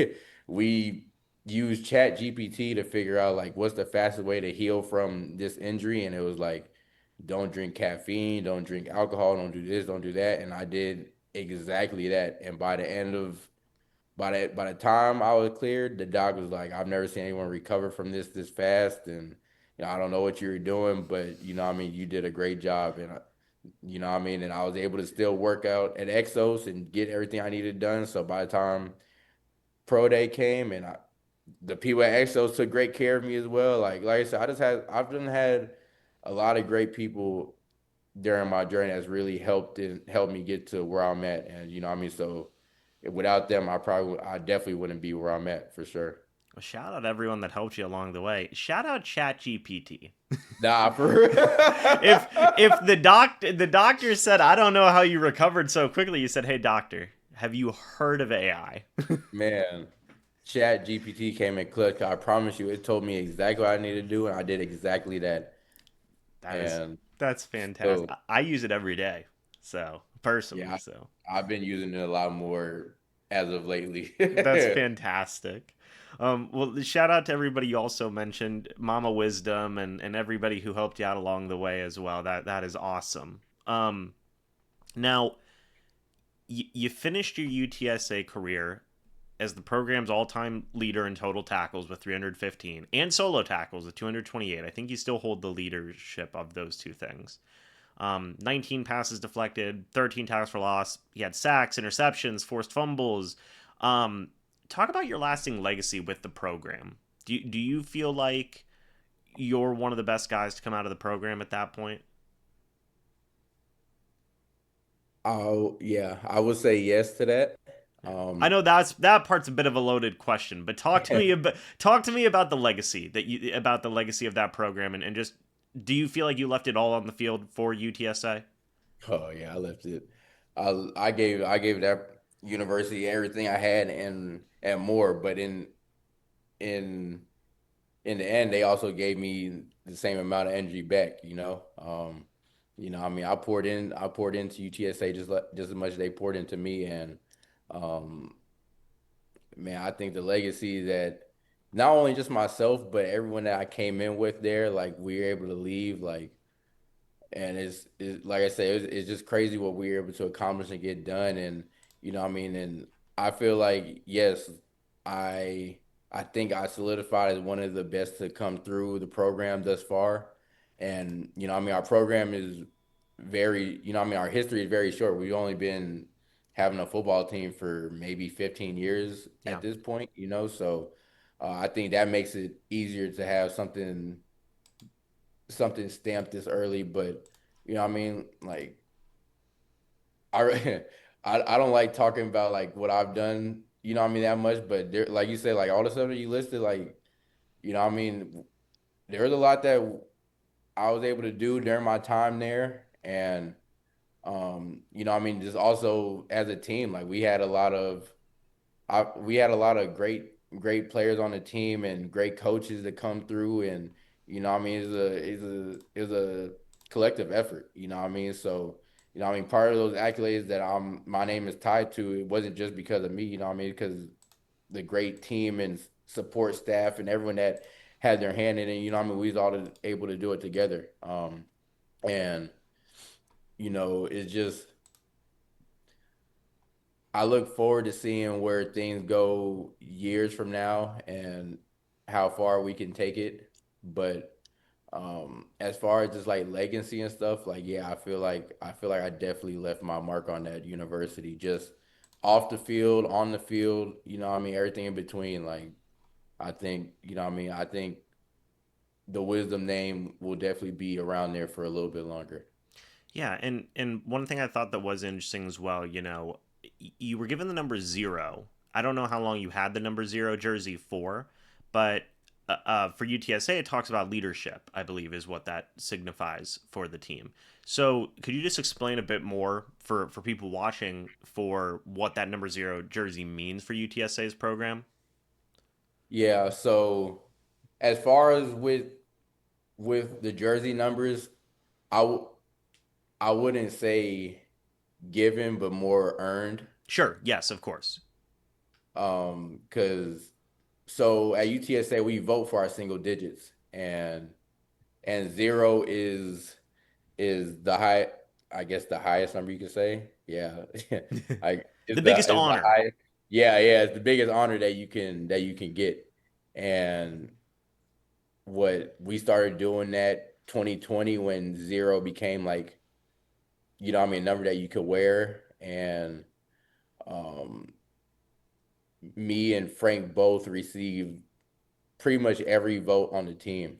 we used Chat GPT to figure out like what's the fastest way to heal from this injury. And it was like, don't drink caffeine, don't drink alcohol, don't do this, don't do that. And I did exactly that. And by the time I was cleared, the doc was like, I've never seen anyone recover from this fast. And I don't know what you were doing, but I mean, you did a great job. And you know what I mean? And I was able to still work out at Exos and get everything I needed done. So by the time pro day came and the people at Exos took great care of me as well. Like I said, I've done had a lot of great people during my journey that's really helped me get to where I'm at. And you know what I mean? So without them, I definitely wouldn't be where I'm at for sure. Well, shout out everyone that helped you along the way. Shout out ChatGPT. Nah, for real. If the doctor said, I don't know how you recovered so quickly, you said, hey doctor, have you heard of AI? Man, Chat GPT came in clutch. I promise you, it told me exactly what I needed to do, and I did exactly that. that is And that's fantastic. so, I use it every day. So personally, yeah, so I've been using it a lot more as of lately. that's fantastic. Well, shout out to everybody you also mentioned, Mama Wisdom, and everybody who helped you out along the way as well. That is awesome. Now you finished your UTSA career as the program's all-time leader in total tackles with 315 and solo tackles with 228. I think you still hold the leadership of those two things. 19 passes deflected, 13 tackles for loss. He had sacks, interceptions, forced fumbles. Talk about your lasting legacy with the program. Do you feel like you're one of the best guys to come out of the program at that point? Oh, yeah, I would say yes to that. Yeah. I Um, know that part's a bit of a loaded question, but talk to me about the legacy about the legacy of that program, and just do you feel like you left it all on the field for UTSA? oh yeah, I left it. I gave that university everything I had and more, but in in the end, they also gave me the same amount of energy back. I mean, I poured into UTSA just as much as they poured into me, and um, man, I think the legacy that not only just myself, but everyone that I came in with there, like we were able to leave, like and it's like I said, it's just crazy what we were able to accomplish and get done. And I mean, and I feel like yes, I I think I solidified as one of the best to come through the program thus far. And I mean, our program is very, I mean, our history is very short. We've only been having a football team for maybe 15 years Yeah. at this point, so I think that makes it easier to have something stamped this early. But I mean, like I I don't like talking about like what I've done, what I mean, that much. But there, like you said, like all the stuff that you listed, like what I mean, there's a lot that I was able to do during my time there. And I mean, just also as a team, like we had a lot of great players on the team and great coaches that come through. And I mean, it's a collective effort, what I mean. So I mean, part of those accolades that my name is tied to, it wasn't just because of me, what I mean, because the great team and support staff and everyone that had their hand in it, what I mean, we was all able to do it together. And it's just I look forward to seeing where things go years from now and how far we can take it. But as far as just like legacy and stuff, like yeah, I feel like I definitely left my mark on that university, just off the field, on the field, what I mean, everything in between. Like I think, what I mean, I think the Wisdom name will definitely be around there for a little bit longer. Yeah, and one thing I thought that was interesting as well, you were given the number 0. I don't know how long you had the number 0 jersey for, but for UTSA, it talks about leadership, I believe, is what that signifies for the team. So, could you just explain a bit more for people watching for what that number 0 jersey means for UTSA's program? Yeah, so as far as with the jersey numbers, I w- I wouldn't say given, but more earned. Sure, yes, of course. Because so at UTSA we vote for our single digits, and zero is the high, I guess the highest number you could say. Yeah, I The biggest is the honor. highest. Yeah, yeah, it's the biggest honor that you can get. And what we started doing that 2020 when zero became like, what I mean, a number that you could wear. And um me and Frank both received pretty much every vote on the team.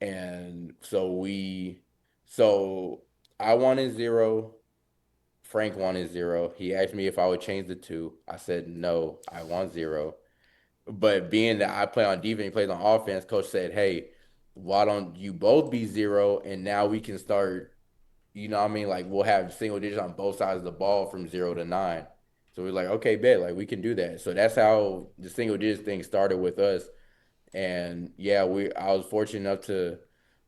And so I wanted zero. Frank wanted zero. He asked me if I would change the two. I said no, I want zero. But being that I play on defense, he plays on offense, coach said, hey, why don't you both be zero? And now we can start, what I mean? Like we'll have single digits on both sides of the ball from 0 to 9. So we're like, okay, bet, like we can do that. So that's how the single digits thing started with us. And yeah, I was fortunate enough to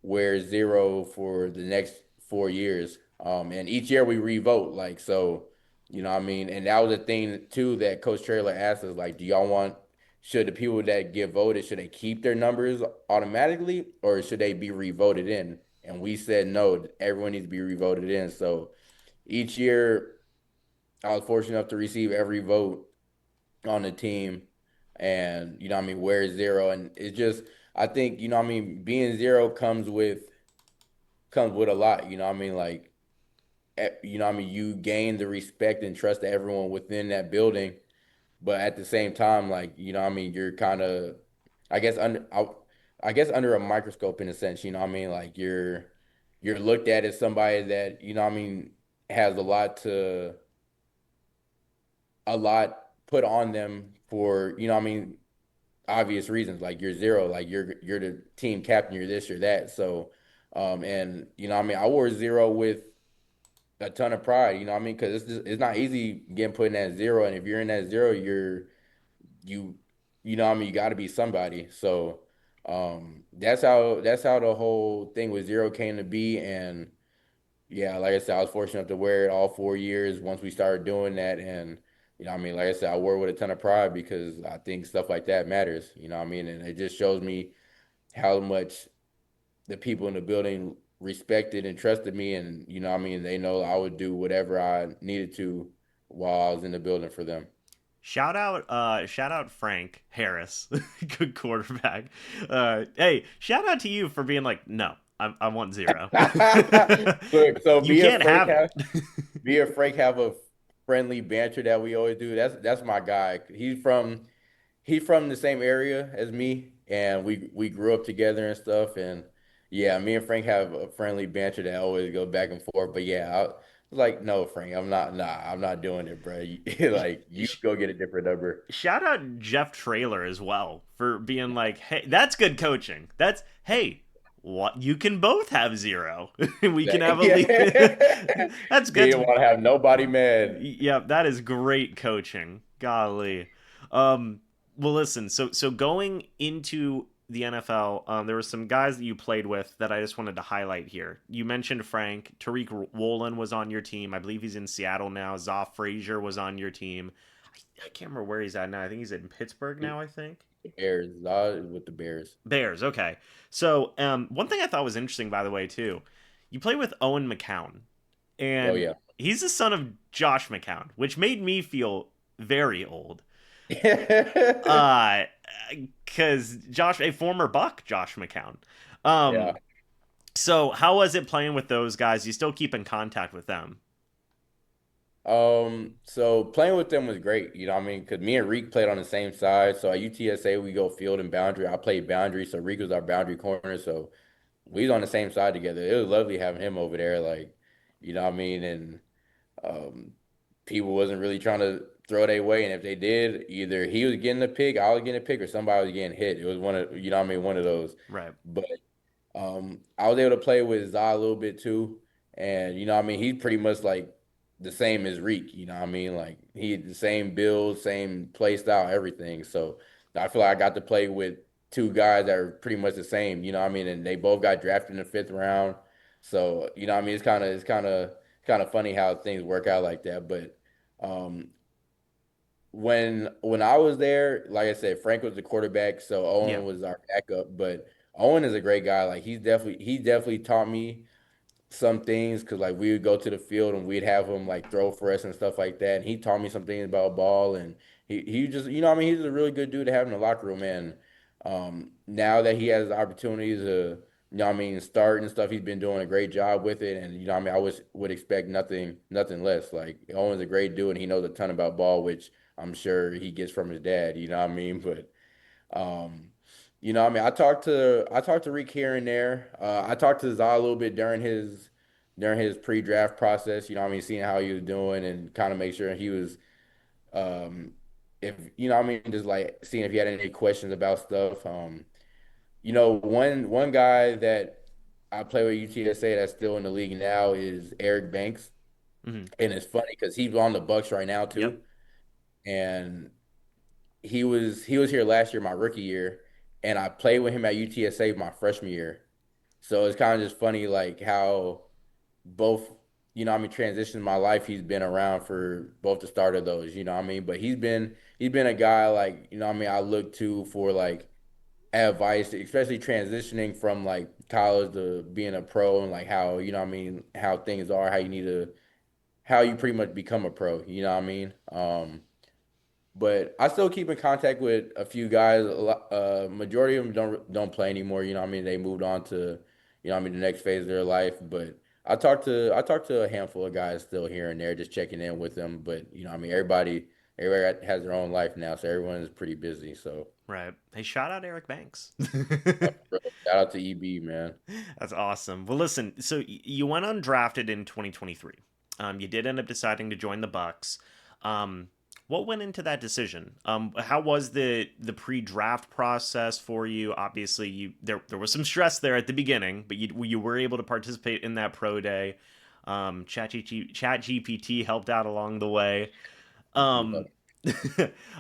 wear zero for the next 4 years. And each year we revote, like so, what I mean. And that was a thing too that Coach Traylor asked us, like, do y'all want should the people that get voted should they keep their numbers automatically or should they be revoted in? And we said no, everyone needs to be revoted in. So each year I was fortunate enough to receive every vote on the team. And what I mean, where is zero? And it's just I think, what I mean, being zero comes with a lot, what I mean, like what I mean, you gain the respect and trust of everyone within that building, but at the same time, like, what I mean, you're kind of I guess I guess under a microscope in a sense, you know what I mean? Like you're looked at as somebody that, you know what I mean, has a lot put on them for, you know what I mean, obvious reasons. Like you're zero, like you're the team captain, you're this, you're that. So and you know what I mean, I wore zero with a ton of pride, you know what I mean? Because it's not easy getting put in that zero. And if you're in that zero, you you know what I mean, you got to be somebody. So that's how the whole thing with zero came to be. And yeah, like I said, I was fortunate enough to wear it all 4 years once we started doing that. And you know what I mean, like I said, I wore it with a ton of pride because I think stuff like that matters, you know what I mean? And it just shows me how much the people in the building respected and trusted me, and you know what I mean, they know I would do whatever I needed to while I was in the building for them. Shout out Frank Harris, good quarterback. Hey, shout out to you for being like, no, I want zero. Look, so You can't have it. me and Frank have a friendly banter that we always do. That's my guy. He's from the same area as me, and we grew up together and stuff. And yeah, me and Frank have a friendly banter that always go back and forth. But yeah, I was like, no, Frank, I'm not. Nah, I'm not doing it, bro. Like, you go get a different number. Shout out Jeff Traylor as well for being like, hey, that's good coaching. That's hey, what you can both have zero. We can have a Yeah, lead. That's he good. didn't want to have nobody mad. Yeah, that is great coaching. Golly. Um, well, listen. So going into the NFL, there were some guys that you played with that I just wanted to highlight here. You mentioned Frank. Tariq Woolen was on your team. I believe he's in Seattle now. Zoff Frazier was on your team. I can't remember where he's at now. I think he's in Pittsburgh now, I think. Bears, with the Bears. Bears, okay. So, one thing I thought was interesting, by the way, too, you play with Owen McCown, Oh and yeah. he's the son of Josh McCown, which made me feel very old. Uh, because Josh, a former Buck, Josh McCown. Yeah. Um, so how was it playing with those guys? You still keep in contact with them? So playing with them was great, you know what I mean? Because me and Reek played on the same side. So at UTSA, we go field and boundary. I played boundary, so Reek was our boundary corner. So we was on the same side together. It was lovely having him over there, like, you know what I mean? And um, people wasn't really trying to throw their way, and if they did, either he was getting a pick, I was getting a pick, or somebody was getting hit. It was one of, you know what I mean, one of those. Right. But I was able to play with Zah a little bit too, and you know what I mean, he's pretty much like the same as Reek. You know what I mean, like he the same build, same play style, everything. So I feel like I got to play with two guys that are pretty much the same. You know what I mean, and they both got drafted in the fifth round. So you know what I mean, it's kind of funny how things work out like that. But um, when I was there, like I said, Frank was the quarterback, so Yeah. Owen was our backup. But Owen is a great guy. Like he definitely taught me some things because like we would go to the field and we'd have him like throw for us and stuff like that. And he taught me some things about ball, and he just, you know what I mean, he's a really good dude to have in the locker room. And now that he has the opportunity to, you know what I mean, start and stuff, he's been doing a great job with it. And you know what I mean, would expect nothing less. Like Owen's a great dude and he knows a ton about ball, which I'm sure he gets from his dad, you know what I mean? But um, you know, what I mean, I talked to Rick here and there. I talked to Zah a little bit during his pre-draft process. You know, what I mean, seeing how he was doing and kind of make sure he was, if you know, what I mean, just like seeing if he had any questions about stuff. You know, one guy that I play with UTSA that's still in the league now is Eric Banks, Hmm. and it's funny because he's on the Bucs right now Yep. too, and he was here last year, my rookie year, and I played with him at UTSA my freshman year. So it's kind of just funny, like how both, you know, what I mean, transitions in my life. He's been around for both the start of those, you know, what I mean. But he's been a guy like, you know, what I mean, I look to for like advice, especially transitioning from like college to being a pro and like how, you know, what I mean, how things are, how you pretty much become a pro, you know what I mean. But I still keep in contact with a few guys. Majority of them don't play anymore. You know what I mean? They moved on to, you know what I mean, the next phase of their life. But I talk to a handful of guys still here and there, just checking in with them. But you know what I mean, everybody has their own life now, so everyone is pretty busy. So Right. Hey, shout out Eric Banks. bro, shout out to EB, man. That's awesome. Well, listen, so you went undrafted in 2023. You did end up deciding to join the Bucs. Um, what went into that decision? How was the pre-draft process for you? Obviously, there was some stress there at the beginning, but you were able to participate in that pro day. ChatGPT helped out along the way. Yeah.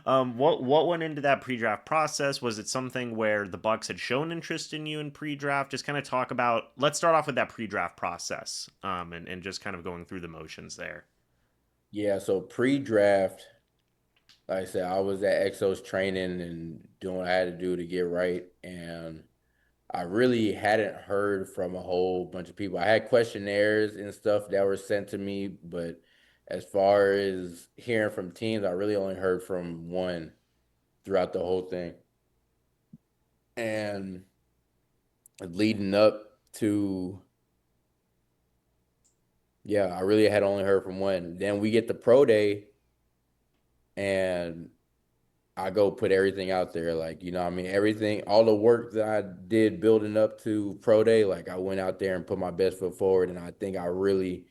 Um, what went into that pre-draft process? Was it something where the Bucks had shown interest in you in pre-draft? Just kind of talk about. Let's start off with that pre-draft process, and just kind of going through the motions there. Yeah, so pre-draft, like I said, I was at Exos training and doing what I had to do to get right. And I really hadn't heard from a whole bunch of people. I had questionnaires and stuff that were sent to me, but as far as hearing from teams, I really only heard from one throughout the whole thing. And leading up to, yeah, I really had only heard from one. Then we get the pro day and I go put everything out there. Like, you know, what I mean, everything, all the work that I did building up to pro day, like I went out there and put my best foot forward. And I think I really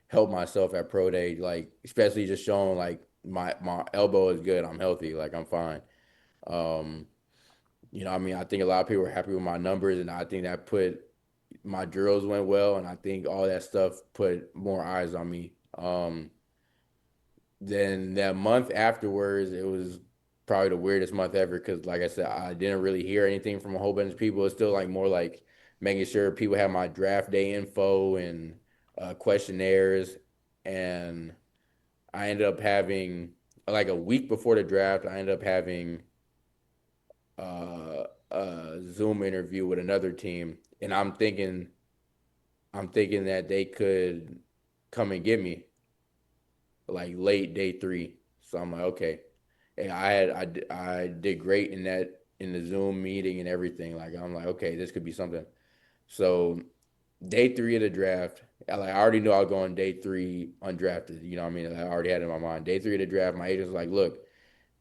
helped myself at pro day, like, especially just showing like my elbow is good. I'm healthy. Like I'm fine. Um, you know, what I mean, I think a lot of people were happy with my numbers and I think that put my drills went well. And I think all that stuff put more eyes on me. Then that month afterwards, it was probably the weirdest month ever because, like I said, I didn't really hear anything from a whole bunch of people. It's still like more like making sure people have my draft day info and questionnaires. And I ended up having like a week before the draft, I ended up having a Zoom interview with another team, and I'm thinking that they could come and get me like late day three. So I'm like, okay. And I did great in that in the Zoom meeting and everything. Like I'm like, okay, this could be something. So day three of the draft, I already knew I was going day three undrafted. You know what I mean? I already had it in my mind. Day three of the draft, my agent's like, look,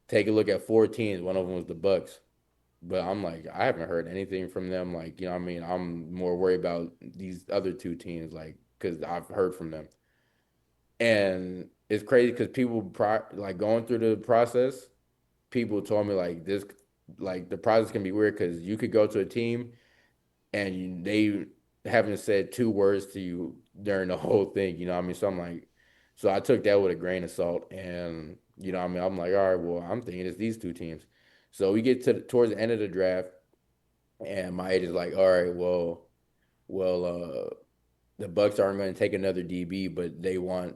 take a look at four teams. One of them was the Bucks. But I'm like, I haven't heard anything from them. Like, you know what I mean? I'm more worried about these other two teams, like, because I've heard from them. And it's crazy because like going through the process, people told me like this, like the process can be weird because you could go to a team and they haven't said two words to you during the whole thing. You know what I mean? So I'm like, so I took that with a grain of salt, and you know what I mean? I'm like, all right, well, I'm thinking it's these two teams. So we get towards the end of the draft, and my agent's like, all right, well, the Bucks aren't going to take another DB, but they want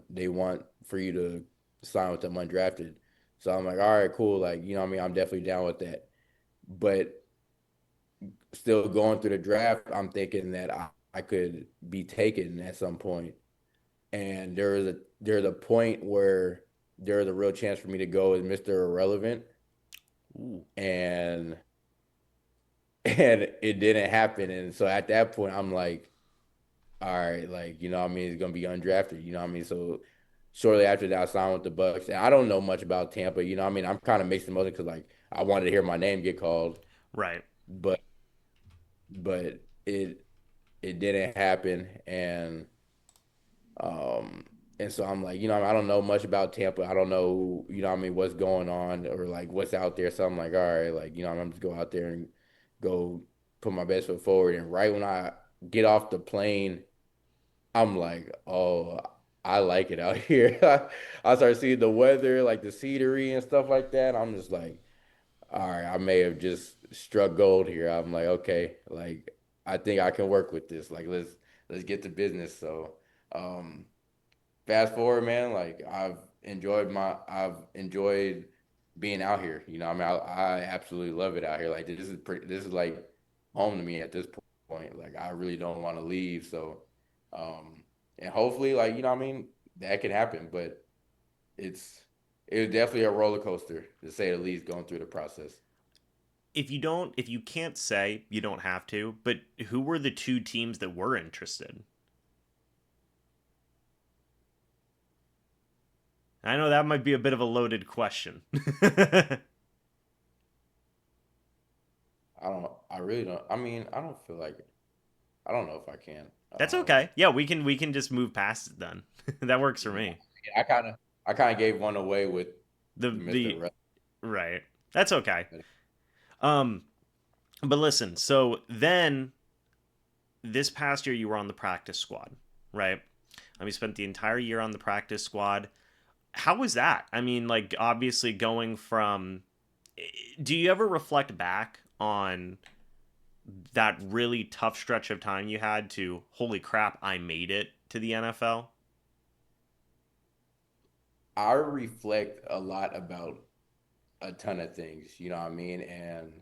for you to sign with them undrafted. So I'm like, all right, cool. Like, you know what I mean? I'm definitely down with that. But still going through the draft, I'm thinking that I could be taken at some point. And there's a point where there's a real chance for me to go as Mr. Irrelevant. Ooh, And and it didn't happen. And so at that point, I'm like, all right, like, you know what I mean? It's gonna be undrafted, you know what I mean? So shortly after that, I signed with the Bucks. And I don't know much about Tampa, you know what I mean? I'm kind of mixed emotions because like I wanted to hear my name get called, right. but but it didn't happen. Um and so I'm like, you know, I don't know much about Tampa. I don't know, you know what I mean, what's going on or like what's out there. So I'm like, all right, like, you know, I'm just go out there and go put my best foot forward. And right when I get off the plane, I'm like, oh, I like it out here. I start seeing the weather, like the scenery and stuff like that. I'm just like, all right, I may have just struck gold here. I'm like, okay, like I think I can work with this. Like let's get to business. So um fast forward, man, like I've enjoyed being out here. You know, I mean I absolutely love it out here. Like this is like home to me at this point. Like I really don't want to leave. So um and hopefully like, you know what I mean, that can happen, but it's it was definitely a roller coaster to say the least going through the process. If you can't say, you don't have to. But who were the two teams that were interested? I know that might be a bit of a loaded question. I really don't. I mean, I don't feel like it. I don't know if I can. That's okay. Yeah, we can just move past it then. That works for Yeah, me. I kind of gave one away with The the Mr. the right. That's okay. Um but listen, so then this past year you were on the practice squad, right? You spent the entire year on the practice squad. How was that? I mean, like obviously going from do you ever reflect back on that really tough stretch of time you had to holy crap, I made it to the NFL? I reflect a lot about a ton of things, you know what I mean? And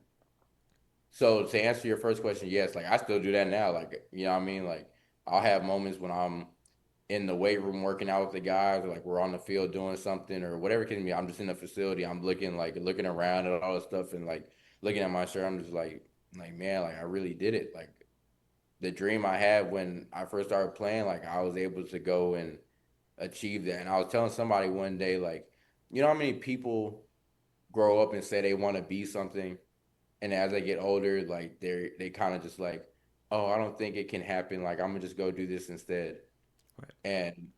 so to answer your first question, yes, like I still do that now. Like, you know what I mean? Like I'll have moments when I'm in the weight room working out with the guys, or like we're on the field doing something or whatever it can be. I'm just in the facility. I'm looking around at all the stuff and like looking at my shirt. I'm just like man, like I really did it. Like the dream I had when I first started playing, like I was able to go and achieve that. And I was telling somebody one day, like, you know how many people grow up and say they want to be something, and as they get older, like they kind of just like, oh, I don't think it can happen. Like I'm gonna just go do this instead. Right. And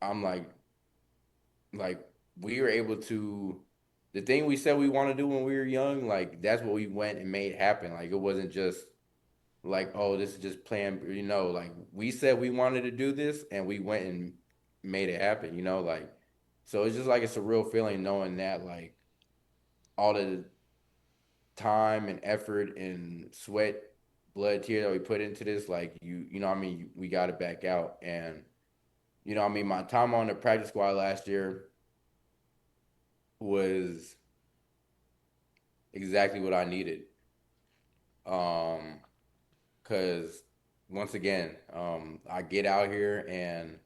I'm like we were able to the thing we said we want to do when we were young, like that's what we went and made happen. Like it wasn't just like, oh, this is just playing, like we said we wanted to do this and we went and made it happen, like so it's just like it's a real feeling knowing that like all the time and effort and sweat, blood, tear that we put into this, like you know what I mean, we got it back out. And I mean, my time on the practice squad last year was exactly what I needed. Because once again, I get out here and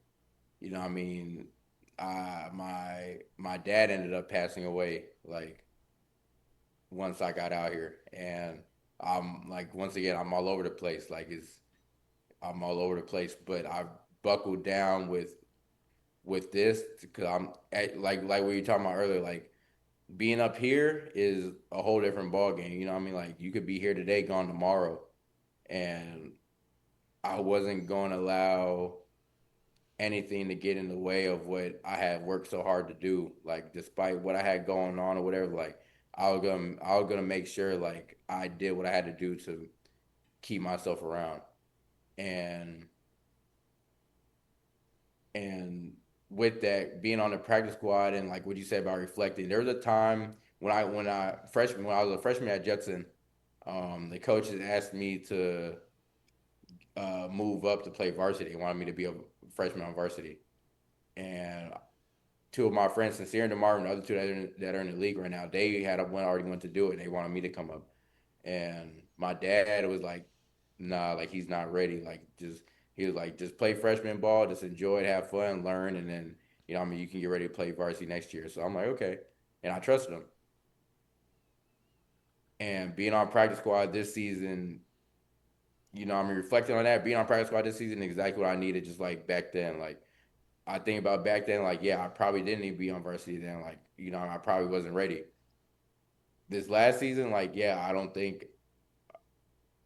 I mean, my dad ended up passing away like once I got out here, and I'm like once again I'm all over the place. Like I'm all over the place, but I buckled down with this because like what you were talking about earlier, like being up here is a whole different ball game. You know what I mean? Like you could be here today, gone tomorrow, and I wasn't going to allow anything to get in the way of what I had worked so hard to do. Like despite what I had going on or whatever, like I was gonna make sure like I did what I had to do to keep myself around. And and with that, being on the practice squad and like what you said about reflecting, there was a time when I was a freshman at Judson, the coaches asked me to move up to play varsity. They wanted me to be a freshman on varsity. And two of my friends, Sincere and DeMar, and the other two that are in the league right now, they had one already went to do it. And they wanted me to come up, and my dad was like, "Nah, like he's not ready. Like just he was like, just play freshman ball, just enjoy it, have fun, learn, and then I mean, you can get ready to play varsity next year." So I'm like, okay, and I trusted him. And being on practice squad this season, I mean, reflecting on that, being on practice squad this season, exactly what I needed, just like back then, like. I think about back then, like, yeah, I probably didn't need to be on varsity then. Like, I probably wasn't ready. This last season, like, yeah,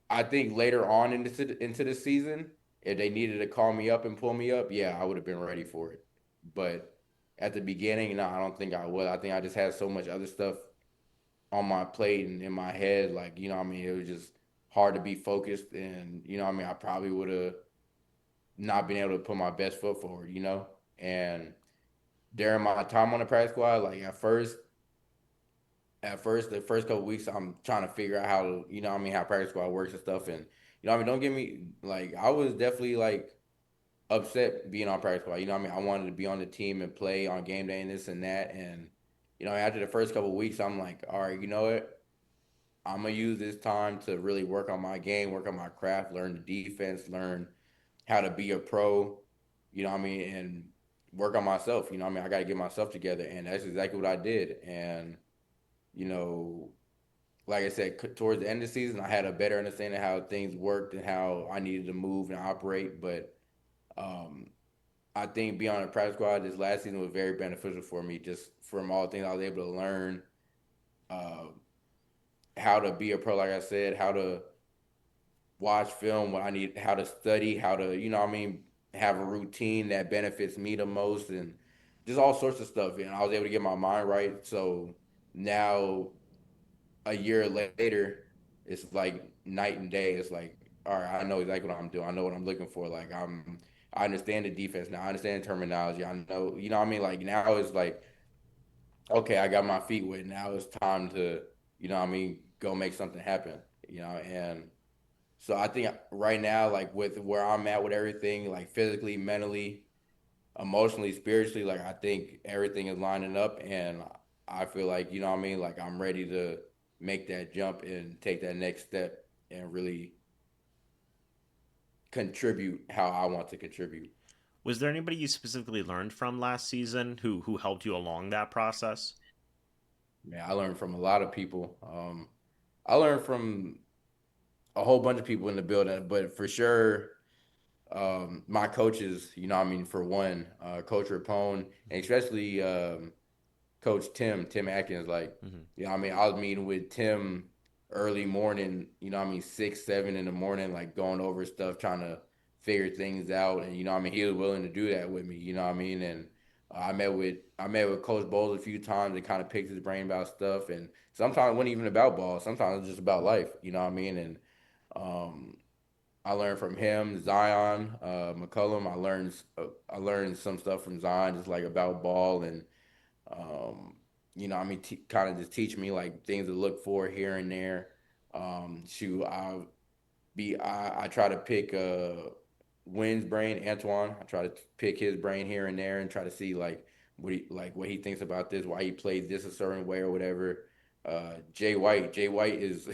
I think later on into the season, if they needed to call me up and pull me up, yeah, I would have been ready for it. But at the beginning, no, I don't think I would. I think I just had so much other stuff on my plate and in my head. Like, what I mean, it was just hard to be focused. And, what I mean, I probably would have not been able to put my best foot forward. And during my time on the practice squad, like at first, the first couple weeks, I'm trying to figure out how to, I mean, how practice squad works and stuff. And, I mean, don't get me, like, I was definitely, like, upset being on practice squad. I mean, I wanted to be on the team and play on game day and this and that. And, after the first couple weeks, I'm like, all right, you know what? I'm going to use this time to really work on my game, work on my craft, learn the defense, learn how to be a pro, what I mean, and work on myself. I mean, I got to get myself together. And that's exactly what I did. And, you know, like I said, towards the end of the season, I had a better understanding of how things worked and how I needed to move and operate. But um, I think being on a practice squad this last season was very beneficial for me, just from all the things I was able to learn, uh, how to be a pro, like I said, how to watch film, what I need, how to study, how to, have a routine that benefits me the most, and just all sorts of stuff. And I was able to get my mind right. So now, a year later, it's like night and day. It's like, all right, I know exactly what I'm doing. I know what I'm looking for. I understand the defense now. I understand terminology. I know, what I mean? Like now it's like, okay, I got my feet wet. Now it's time to, go make something happen, and so I think right now, like with where I'm at with everything, like physically, mentally, emotionally, spiritually, like I think everything is lining up, and I feel like like I'm ready to make that jump and take that next step and really contribute how I want to contribute. Was there anybody you specifically learned from last season who helped you along that process? Man, I learned from a lot of people. I learned from a whole bunch of people in the building, but for sure, my coaches, for one, Coach Rapone, and especially Coach Tim Atkins, like, Mm-hmm. I was meeting with Tim early morning, 6, 7 in the morning, like going over stuff, trying to figure things out. And, he was willing to do that with me, And I met with Coach Bowles a few times and kind of picked his brain about stuff. And sometimes it wasn't even about ball. Sometimes it was just about life, And um, I learned from him, Zion, McCullum. I learned some stuff from Zion, just like about ball and um, kind of just teach me like things to look for here and there. Shoot, I try to pick Wynn's brain, Antoine. I try to pick his brain here and there and try to see what he thinks about this, why he played this a certain way or whatever. Jay White is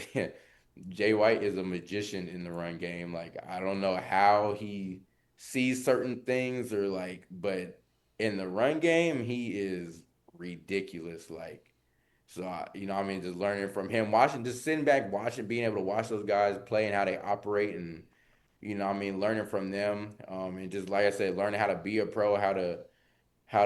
Jay White is a magician in the run game. Like I don't know how he sees certain things or but in the run game he is ridiculous. Like so, just learning from him, watching, just sitting back, watching, being able to watch those guys play and how they operate, and learning from them, and just like I said, learning how to be a pro, how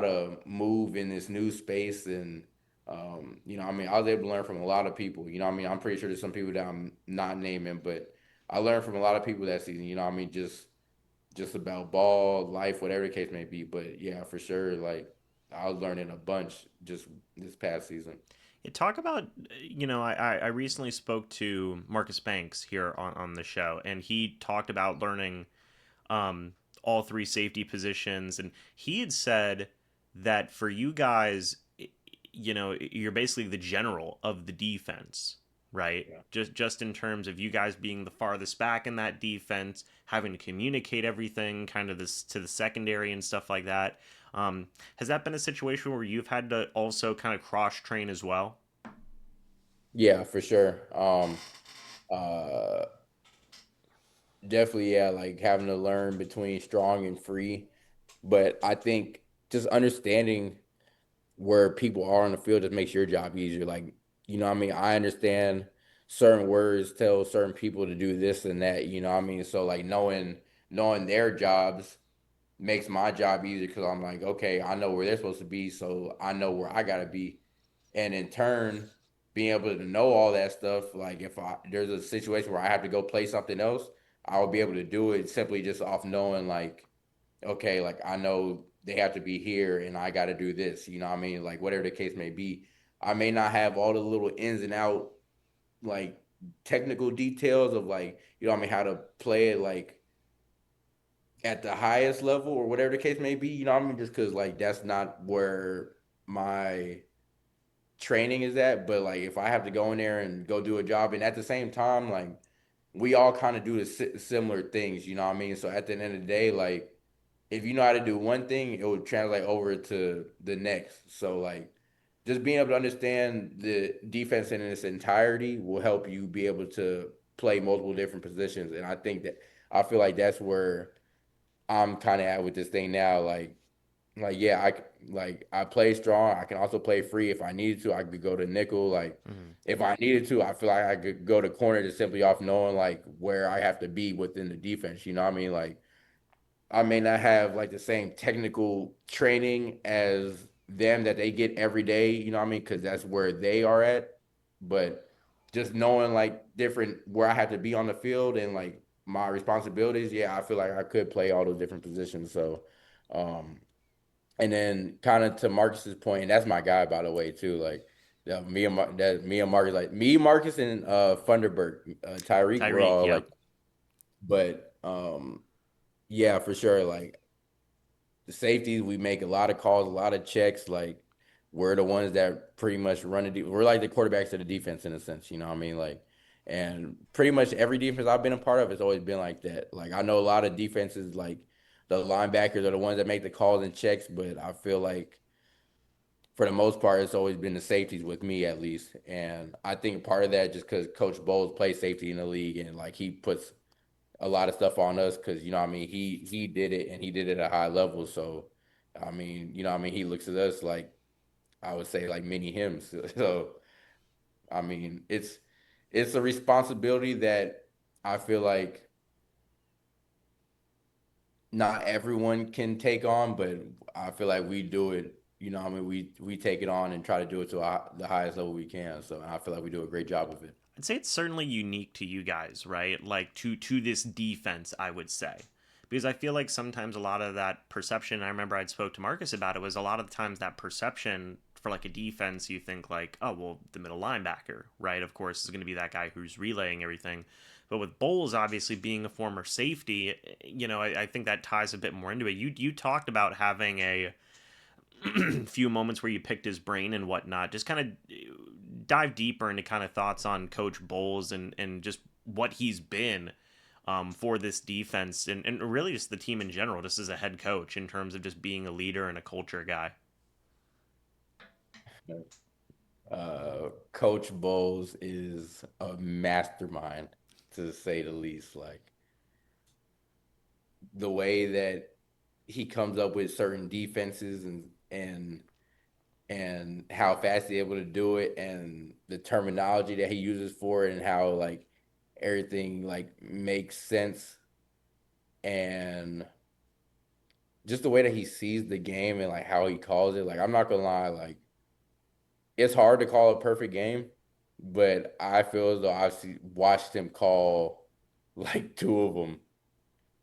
to move in this new space, and I was able to learn from a lot of people. I'm pretty sure there's some people that I'm not naming, but I learned from a lot of people that season. Just about ball, life, whatever the case may be. But yeah, for sure, like I was learning a bunch just this past season. Yeah, talk about, I recently spoke to Marcus Banks here on the show, and he talked about learning all three safety positions. And he had said that for you guys, you're basically the general of the defense, right? Yeah. Just in terms of you guys being the farthest back in that defense, having to communicate everything kind of this to the secondary and stuff like that. Has that been a situation where you've had to also kind of cross train as well? Yeah, for sure. Uh, Definitely, yeah, like having to learn between strong and free. But I think just understanding where people are on the field just makes your job easier. Like, I understand certain words tell certain people to do this and that, So like knowing their jobs makes my job easier because I'm like, okay, I know where they're supposed to be, so I know where I gotta be. And in turn, being able to know all that stuff, like if there's a situation where I have to go play something else, I will be able to do it simply just off knowing like, okay, like I know they have to be here and I got to do this. Like whatever the case may be. I may not have all the little ins and out like technical details of like, how to play it like at the highest level or whatever the case may be, just because like that's not where my training is at. But like if I have to go in there and go do a job, and at the same time, like we all kind of do the similar things, So at the end of the day, like if you know how to do one thing, it will translate over to the next. So like just being able to understand the defense in its entirety will help you be able to play multiple different positions. And I feel like that's where I'm kind of at with this thing now. Like yeah, I play strong. I can also play free if I needed to. I could go to nickel. Like Mm-hmm. if I needed to, I feel like I could go to corner just simply off knowing like where I have to be within the defense. You know what I mean? I may not have like the same technical training as them that they get every day, you know what I mean? Because that's where they are at. But just knowing like different where I have to be on the field and like my responsibilities, yeah, I feel like I could play all those different positions. So, um, and then kind of to Marcus's point, and that's my guy by the way too. Like me and Marcus, like me, Marcus, and Funderburg, Tyreek, we're Tyreek, all yep. like, but yeah, for sure. Like the safeties, we make a lot of calls, a lot of checks. Like we're the ones that pretty much run we're like the quarterbacks of the defense in a sense, you know what I mean? Like, and pretty much every defense I've been a part of has always been like that. Like I know a lot of defenses, like the linebackers are the ones that make the calls and checks, but I feel like for the most part, it's always been the safeties with me at least. And I think part of that just because Coach Bowles plays safety in the league and like he puts a lot of stuff on us because you know what I mean he did it and he did it at a high level. So I mean you know what I mean he looks at us like I would say like mini hymns. So I mean it's a responsibility that I feel like not everyone can take on, but I feel like we do it. You know, what I mean, we take it on and try to do it to the highest level we can. So I feel like we do a great job of it. I'd say it's certainly unique to you guys, right? Like to this defense, I would say. Because I feel like sometimes a lot of that perception, I remember I'd spoke to Marcus about it, was a lot of the times that perception for like a defense, you think like, oh, well, the middle linebacker, right? Of course, is going to be that guy who's relaying everything. But with Bowles obviously being a former safety, I think that ties a bit more into it. You talked about having a few moments where you picked his brain and whatnot. Just kind of dive deeper into kind of thoughts on Coach Bowles and just what he's been for this defense and really just the team in general, just as a head coach in terms of just being a leader and a culture guy. Coach Bowles is a mastermind to say the least. Like the way that he comes up with certain defenses and how fast he's able to do it and the terminology that he uses for it and how like everything like makes sense and just the way that he sees the game and like how he calls it. Like I'm not gonna lie, like it's hard to call a perfect game, but I feel as though watched him call like two of them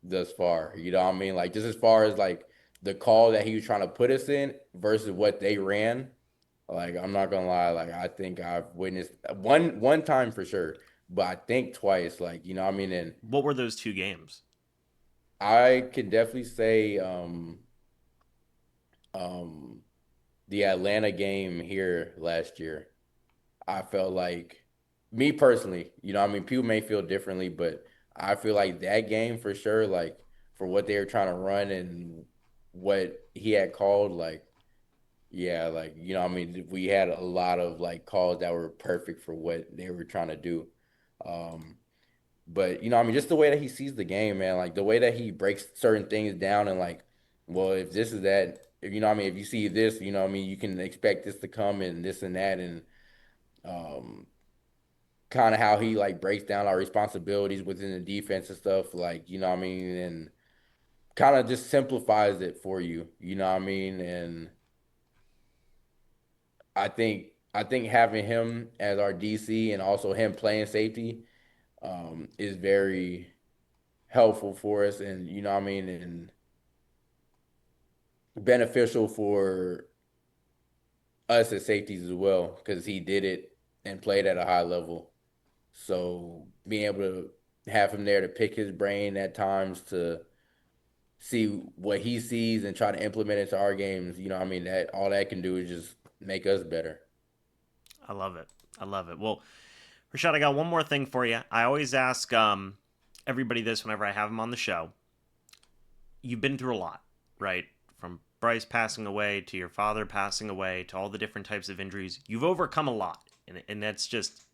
thus far. You know what I mean? Like just as far as like the call that he was trying to put us in versus what they ran. Like I'm not gonna lie, like I think I've witnessed one time for sure, but I think twice. Like you know what I mean? And What were those two games? I can definitely say um the Atlanta game here last year. I felt like me personally, you know, I mean, people may feel differently, but I feel like that game for sure, like for what they were trying to run and what he had called, like, yeah, like, you know, I mean, we had a lot of like calls that were perfect for what they were trying to do. Um, but you know, I mean, just the way that he sees the game, man, like the way that he breaks certain things down and like, well, if this is that, if you know, what I mean, if you see this, you know, what I mean, you can expect this to come and this and that, and um, kind of how he like breaks down our responsibilities within the defense and stuff, like you know, what I mean, and kind of just simplifies it for you, you know, what I mean, and I think having him as our DC and also him playing safety is very helpful for us and you know what I mean and beneficial for us as safeties as well because he did it and played at a high level. So being able to have him there to pick his brain at times to see what he sees and try to implement it to our games, you know what I mean, that all that can do is just make us better. I love it. I love it. Well, Rashad, I got one more thing for you. I always ask everybody this whenever I have them on the show. You've been through a lot, right? From Bryce passing away to your father passing away to all the different types of injuries. You've overcome a lot. And that's just,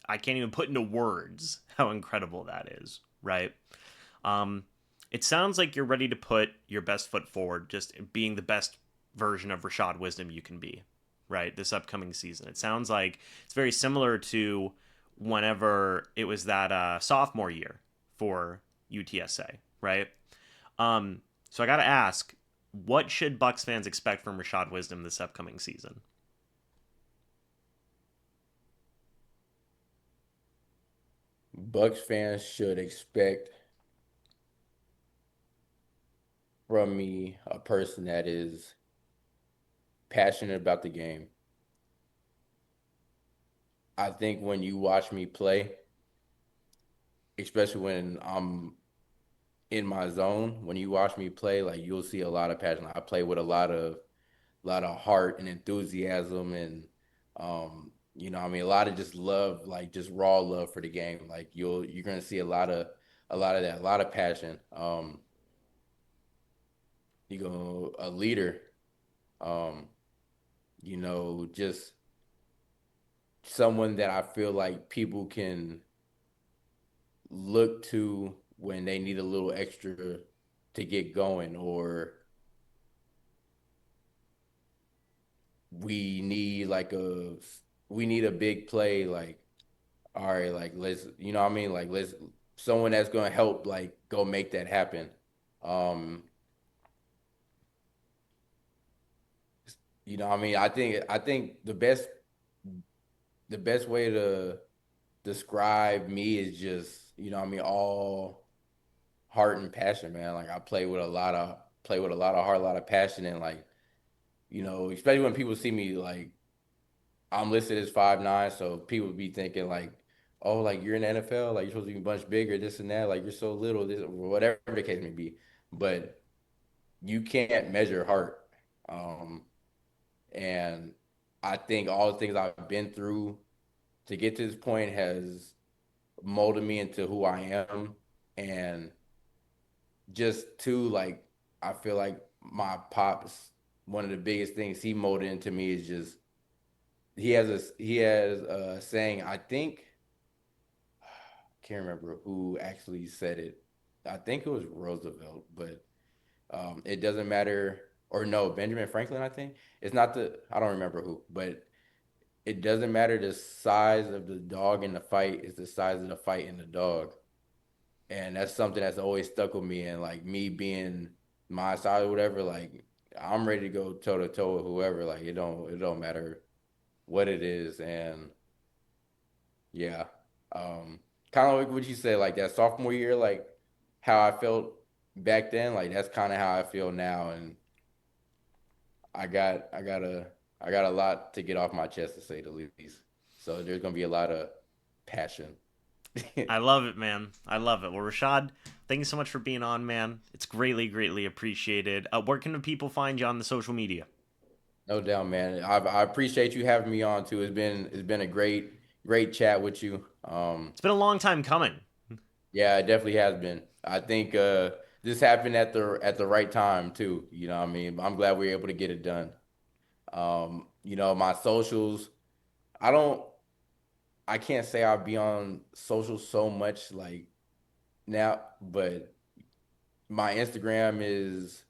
I can't even put into words how incredible that is, right? Um, it sounds like you're ready to put your best foot forward, just being the best version of Rashad Wisdom you can be, right? This upcoming season. It sounds like it's very similar to whenever it was that sophomore year for UTSA, right? So I got to ask, what should Bucs fans expect from Rashad Wisdom this upcoming season? Bucks fans should expect from me a person that is passionate about the game. I think when you watch me play, especially when I'm in my zone, when you watch me play, like you'll see a lot of passion. I play with a lot of heart and enthusiasm and I mean a lot of just love, like just raw love for the game. Like you're gonna see a lot of that, a lot of passion. You go a leader, um, just someone that I feel like people can look to when they need a little extra to get going, or we need like we need a big play, like all right, like let's, what I mean, like let's someone that's gonna help like go make that happen. Um, what I mean, I think the best way to describe me is just, what I mean, all heart and passion, man. Like I play with a lot of heart, a lot of passion, and like, especially when people see me, like I'm listed as 5'9", so people be thinking like, oh, like you're in the NFL, like you're supposed to be much bigger, this and that, like you're so little, this or whatever the case may be. But you can't measure heart. Um, and I think all the things I've been through to get to this point has molded me into who I am. And just too, like I feel like my pops, one of the biggest things he molded into me is just he has a saying. I think can't remember who actually said it. I think it was Roosevelt, but it doesn't matter. Or no, Benjamin Franklin. I think it's not the. I don't remember who, but it doesn't matter the size of the dog in the fight. It's the size of the fight in the dog, and that's something that's always stuck with me. And like me being my size or whatever, like I'm ready to go toe to toe with whoever. Like it don't matter what it is, and yeah. Kind of like what you said, like that sophomore year, like how I felt back then, like that's kind of how I feel now, and I got I got a I got a lot to get off my chest to say the least. So there's gonna be a lot of passion. I love it, man. I love it. Well, Rashad, thank you so much for being on, man. It's greatly, greatly appreciated. Where can the people find you on the social media? No doubt, man. I appreciate you having me on too. It's been a great chat with you. It's been a long time coming. Yeah, it definitely has been. I think this happened at the right time too. What I mean, I'm glad we were able to get it done. My socials, I don't I can't say I'll be on social so much like now, but my Instagram is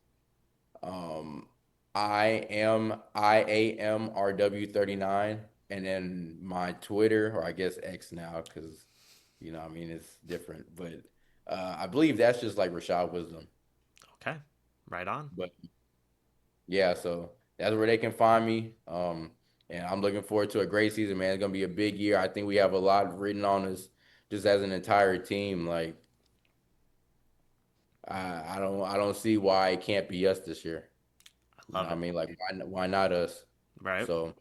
um IAMRW39, and then my Twitter, or I guess X now, because I mean it's different, but I believe that's just like Rashad Wisdom. Okay, right on. But yeah, so that's where they can find me. And I'm looking forward to a great season, man. It's gonna be a big year. I think we have a lot written on us just as an entire team. Like I don't see why it can't be us this year. I love What I it. mean? Like why not us? Right? So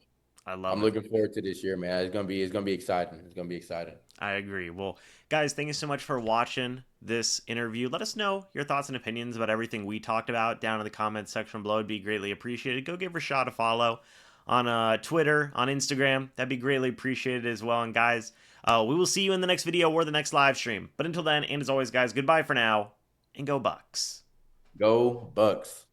I love I'm it. looking forward to this year, man. It's gonna be exciting. It's gonna be exciting. I agree. Well, guys, thank you so much for watching this interview. Let us know your thoughts and opinions about everything we talked about down in the comments section below. It'd be greatly appreciated. Go give Rashad a follow on Twitter, on Instagram. That'd be greatly appreciated as well. And guys, we will see you in the next video or the next live stream. But until then, and as always, guys, goodbye for now, and go Bucks. Go Bucks.